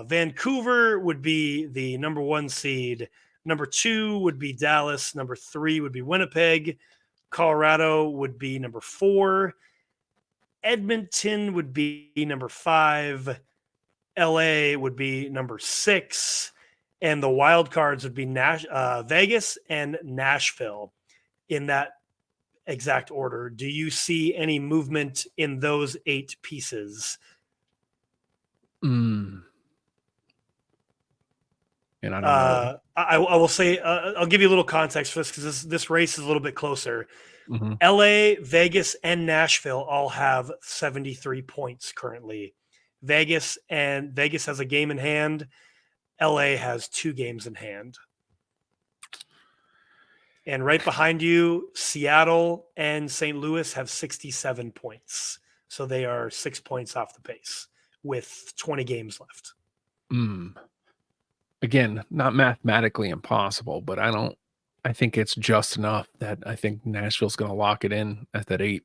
Vancouver would be the number 1 seed. Number 2 would be Dallas. Number 3 would be Winnipeg. Colorado would be number 4. Edmonton would be number 5. LA would be number 6. And the wild cards would be Vegas and Nashville in that exact order. Do you see any movement in those 8 pieces? And I don't know. I will say, I'll give you a little context for this, because this race is a little bit closer. Mm-hmm. LA, Vegas, and Nashville all have 73 points currently. Vegas has a game in hand. LA has 2 games in hand. And right behind you, Seattle and St. Louis have 67 points. So they are 6 points off the pace with 20 games left. Again, not mathematically impossible, but I think it's just enough that I think Nashville's going to lock it in at that 8.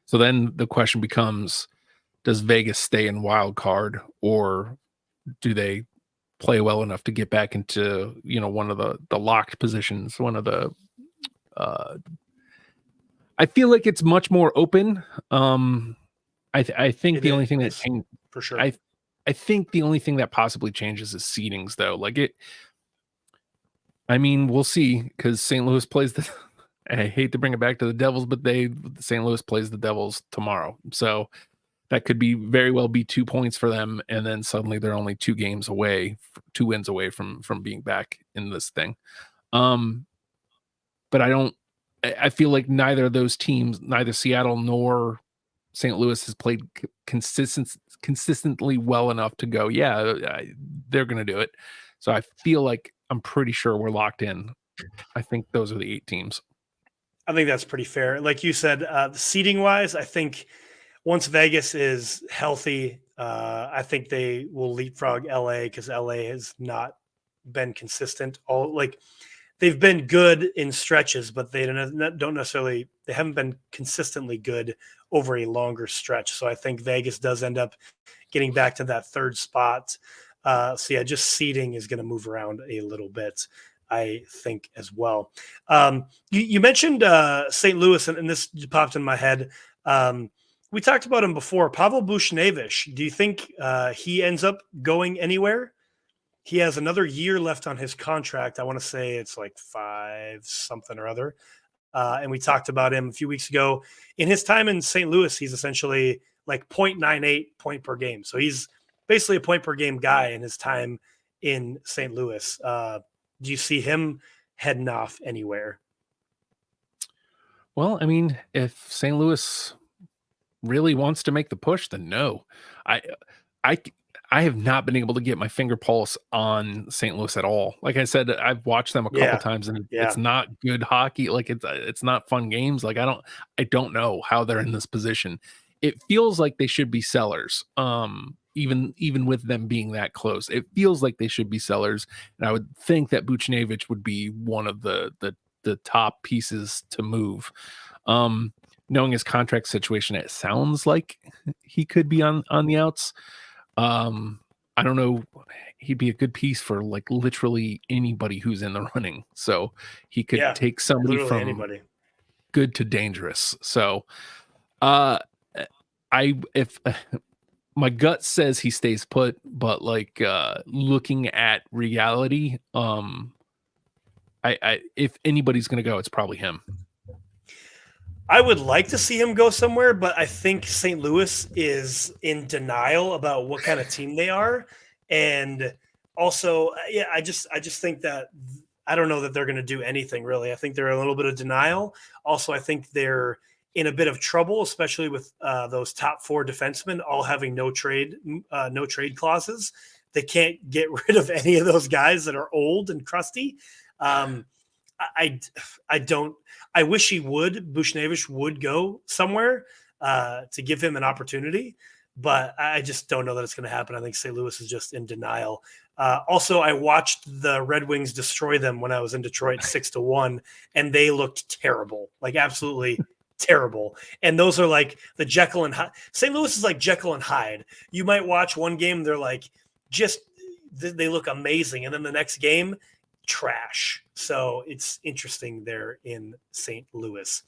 So then the question becomes, does Vegas stay in wild card, or do they play well enough to get back into, one of the locked positions, one of the, I feel like it's much more open. I think the only thing that changed, for sure. I think the only thing that possibly changes is seedings, though. I mean, we'll see, because St. Louis plays I hate to bring it back to the Devils, but St. Louis plays the Devils tomorrow. So that could very well be 2 points for them. And then suddenly they're only 2 wins away from being back in this thing. but I feel like neither of those teams, neither Seattle nor St. Louis, has played consistently well enough to go, they're going to do it. So I feel like I'm pretty sure we're locked in. I think those are the 8 teams. I think that's pretty fair. Like you said, seating wise, I think once Vegas is healthy, I think they will leapfrog LA because LA has not been consistent. They've been good in stretches, but they don't necessarily, they haven't been consistently good over a longer stretch. So I think Vegas does end up getting back to that 3rd spot. Just seeding is going to move around a little bit, I think, as well. You mentioned St. Louis, and this popped in my head. We talked about him before, Pavel Buchnevich. Do you think he ends up going anywhere? He has another year left on his contract. I want to say it's like 5 something or other. And we talked about him a few weeks ago. In his time in St. Louis, he's essentially like 0.98 point per game. So he's basically a point per game guy in his time in St. Louis. Do you see him heading off anywhere? Well, I mean, if St. Louis really wants to make the push, then no. I have not been able to get my finger pulse on St. Louis at all. Like I said, I've watched them a couple times, and it's not good hockey. Like it's not fun games. Like I don't know how they're in this position. It feels like they should be sellers. Even with them being that close, it feels like they should be sellers. And I would think that Buchnevich would be one of the top pieces to move. Knowing his contract situation, it sounds like he could be on the outs. I don't know. He'd be a good piece for like literally anybody who's in the running. So he could take somebody from anybody good to dangerous. So, if my gut says he stays put, but like, looking at reality, if anybody's going to go, it's probably him. I would like to see him go somewhere, but I think St. Louis is in denial about what kind of team they are. And also, I just think that I don't know that they're going to do anything really. I think they're a little bit of denial. Also, I think they're in a bit of trouble, especially with those top 4 defensemen all having no trade clauses. They can't get rid of any of those guys that are old and crusty. I wish Buchnevich would go somewhere to give him an opportunity, but I just don't know that it's going to happen. I think St. Louis is just in denial. Also, I watched the Red Wings destroy them when I was in Detroit 6-1, and they looked terrible, like absolutely terrible. And those are like the Jekyll and Hyde. St. Louis is like Jekyll and Hyde. You might watch one game, they're like they look amazing, and then the next game, trash. So it's interesting there in St. Louis.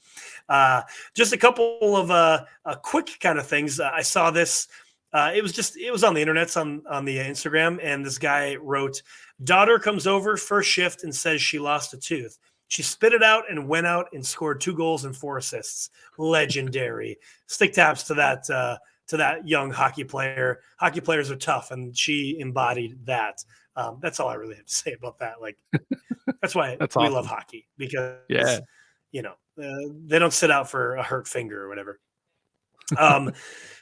Just a couple of quick kind of things. I saw this. It was on the internet, on the Instagram, and this guy wrote, "Daughter comes over first shift and says she lost a tooth. She spit it out and went out and scored 2 goals and 4 assists. Legendary." Stick taps to that young hockey player. Hockey players are tough, and she embodied that. That's all I really have to say about that. Like, that's why we awesome. Love hockey, because they don't sit out for a hurt finger or whatever.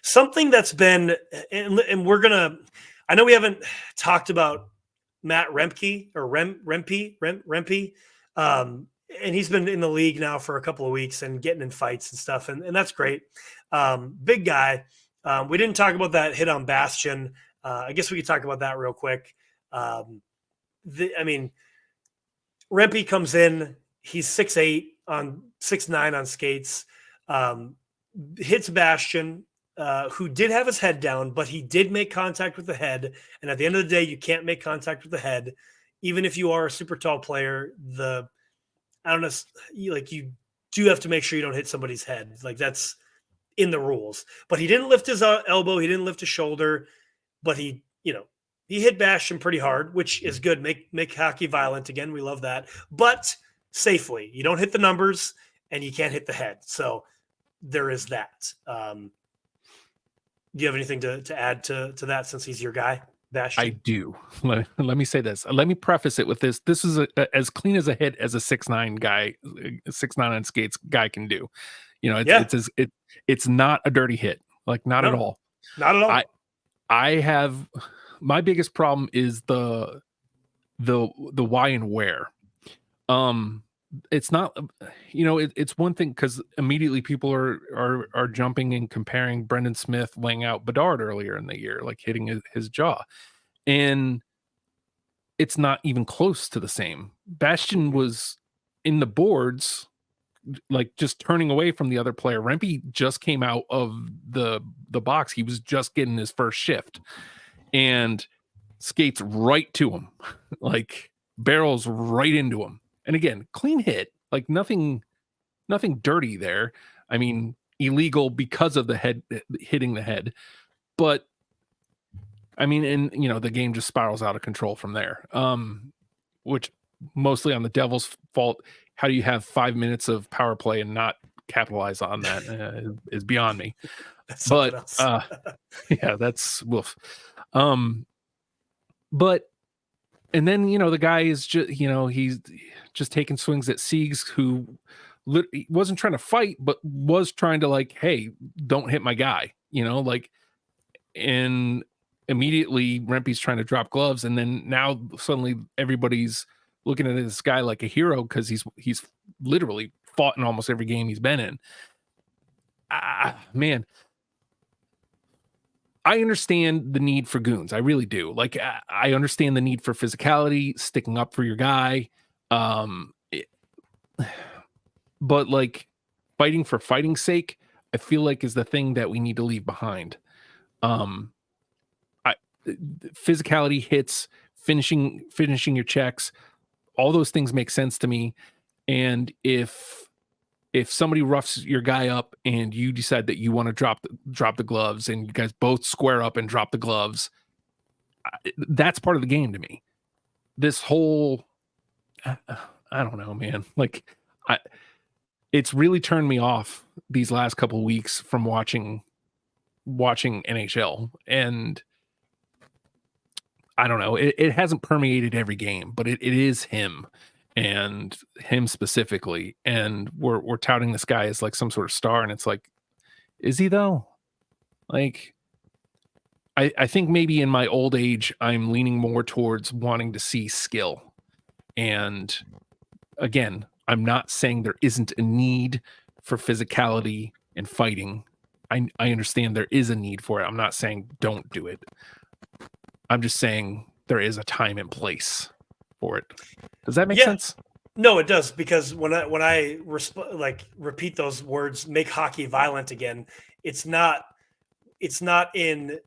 Something that's been, and we're gonna, I know we haven't talked about Matt Rempe or Rempe. And he's been in the league now for a couple of weeks and getting in fights and stuff, and that's great. Big guy. We didn't talk about that hit on Bastion. I guess we could talk about that real quick. Rempe comes in. He's 6'8" on 6'9" on skates. Hits Bastion, who did have his head down, but he did make contact with the head. And at the end of the day, you can't make contact with the head, even if you are a super tall player. You do have to make sure you don't hit somebody's head. Like, that's in the rules. But he didn't lift his elbow. He didn't lift his shoulder. But he hit Bastion pretty hard, which is good. Make hockey violent again. We love that. But safely. You don't hit the numbers, and you can't hit the head. So there is that. Do you have anything to add to that, since he's your guy? I do. Let me say this. Let me preface it with this. This is as clean as a hit as a 6'9" guy, 6'9" on skates guy can do. You know, it's not a dirty hit. Like, not at all. Not at all. I have, my biggest problem is the why and where. It's not, you know, it's one thing because immediately people are jumping and comparing Brendan Smith laying out Bedard earlier in the year, like hitting his jaw, and it's not even close to the same. Bastian was in the boards, like just turning away from the other player. Rempe just came out of the box. He was just getting his first shift and skates right to him, like barrels right into him. And again, clean hit, like nothing dirty there. I mean, illegal because of the head hitting the head, but I mean, and you know, the game just spirals out of control from there. Which mostly on the Devils' fault. How do you have 5 minutes of power play and not capitalize on that is beyond me. But yeah, that's woof. But and then, you know, the guy is just, you know, he's just taking swings at Siegs, who wasn't trying to fight, but was trying to like, hey, don't hit my guy, you know, like, and immediately Rempe's trying to drop gloves. And then now suddenly everybody's looking at this guy like a hero because he's literally fought in almost every game he's been in. Man, I understand the need for goons. I really do. Like, I understand the need for physicality, sticking up for your guy. But like fighting for fighting's sake, I feel like is the thing that we need to leave behind. Physicality, hits, finishing your checks, all those things make sense to me. And if somebody roughs your guy up and you decide that you want to drop the gloves and you guys both square up and drop the gloves, that's part of the game to me. This whole, I don't know, man. Like, it's really turned me off these last couple of weeks from watching NHL. And I don't know, it hasn't permeated every game, but it is him. And him specifically, and we're touting this guy as like some sort of star, and it's like, is he though? Like, I think maybe in my old age I'm leaning more towards wanting to see skill. And again, I'm not saying there isn't a need for physicality and fighting. I understand there is a need for it. I'm not saying don't do it. I'm just saying there is a time and place for it. Does that make sense? No, it does, because when I repeat those words, make hockey violent again, it's not in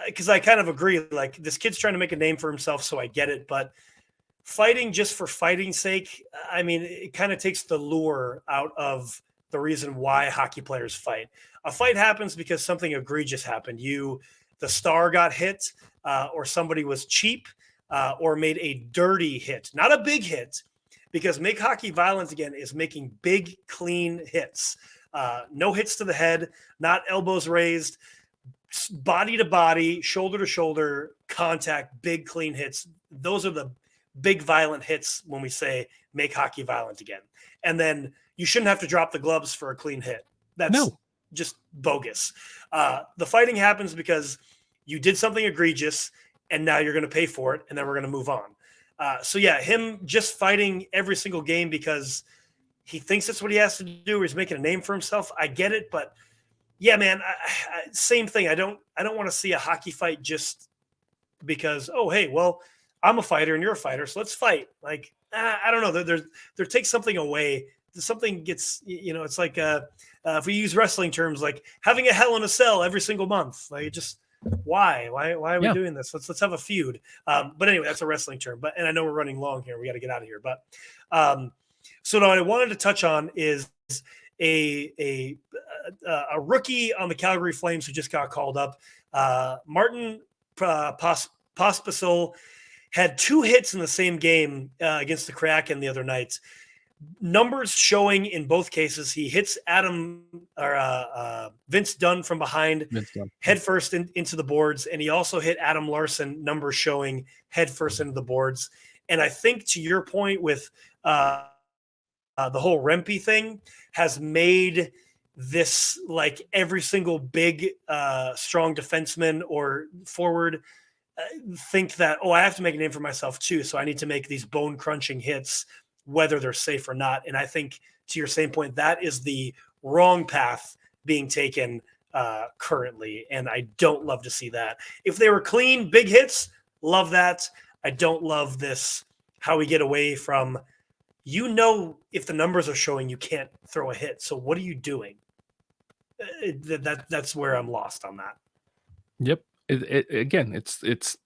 because I kind of agree. Like, this kid's trying to make a name for himself, so I get it. But fighting just for fighting's sake, I mean, it kind of takes the lure out of the reason why hockey players fight. A fight happens because something egregious happened. The star got hit, or somebody was cheap. Or made a dirty hit, not a big hit, because make hockey violent again is making big, clean hits. No hits to the head, not elbows raised, body to body, shoulder to shoulder contact, big, clean hits. Those are the big, violent hits when we say make hockey violent again. And then you shouldn't have to drop the gloves for a clean hit. That's just bogus. The fighting happens because you did something egregious, and now you're going to pay for it, and then we're going to move on. So yeah, him just fighting every single game because he thinks that's what he has to do, or he's making a name for himself. I get it, but yeah, man, same thing. I don't want to see a hockey fight just because, oh, hey, well, I'm a fighter and you're a fighter, so let's fight. Like, I don't know. There takes something away. Something gets, you know, it's like if we use wrestling terms, like having a Hell in a Cell every single month. Like, it just, why are we doing this? Let's have a feud. But anyway, that's a wrestling term. And I know we're running long here. We got to get out of here. But so what I wanted to touch on is a rookie on the Calgary Flames who just got called up. Martin Pospisil had 2 hits in the same game against the Kraken the other night. numbers showing in both cases, he hits Vince Dunn from behind, head first into the boards, and he also hit Adam Larson, numbers showing head first into the boards. And I think to your point with the whole Rempe thing has made this like every single big strong defenseman or forward think that, oh, I have to make a name for myself too, so I need to make these bone crunching hits whether they're safe or not. And I think to your same point, that is the wrong path being taken currently, and I don't love to see that. If they were clean big hits, love that. I don't love this how we get away from, if the numbers are showing you can't throw a hit, so what are you doing? That's where I'm lost on that. Yep. Again, it's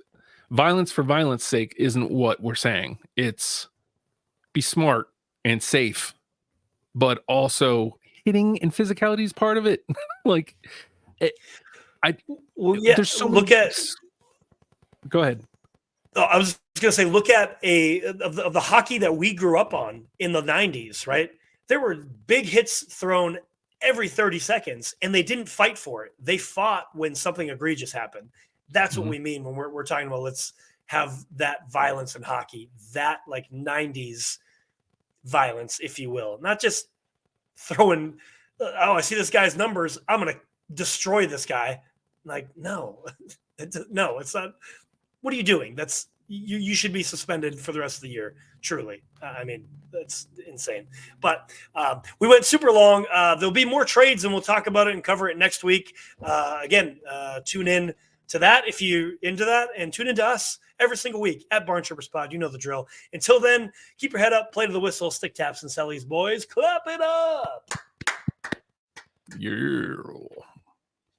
violence for violence sake isn't what we're saying. It's be smart and safe, but also hitting and physicality is part of it. There's so look many... at. Go ahead. I was going to say, look at of the hockey that we grew up on in the 90s, right? There were big hits thrown every 30 seconds, and they didn't fight for it. They fought when something egregious happened. That's what we mean when we're talking about let's have that violence in hockey, that like 90s violence, if you will. Not just throwing, I see this guy's numbers, I'm going to destroy this guy. Like, no, it's not. What are you doing? That's you should be suspended for the rest of the year. Truly. I mean, that's insane. But we went super long. There'll be more trades, and we'll talk about it and cover it next week. Again, tune in to that if you're into that, and tune into us every single week at BarnChirpers Pod. You know the drill. Until then, keep your head up, play to the whistle, stick taps and sellies, boys. Clap it up. Yeah.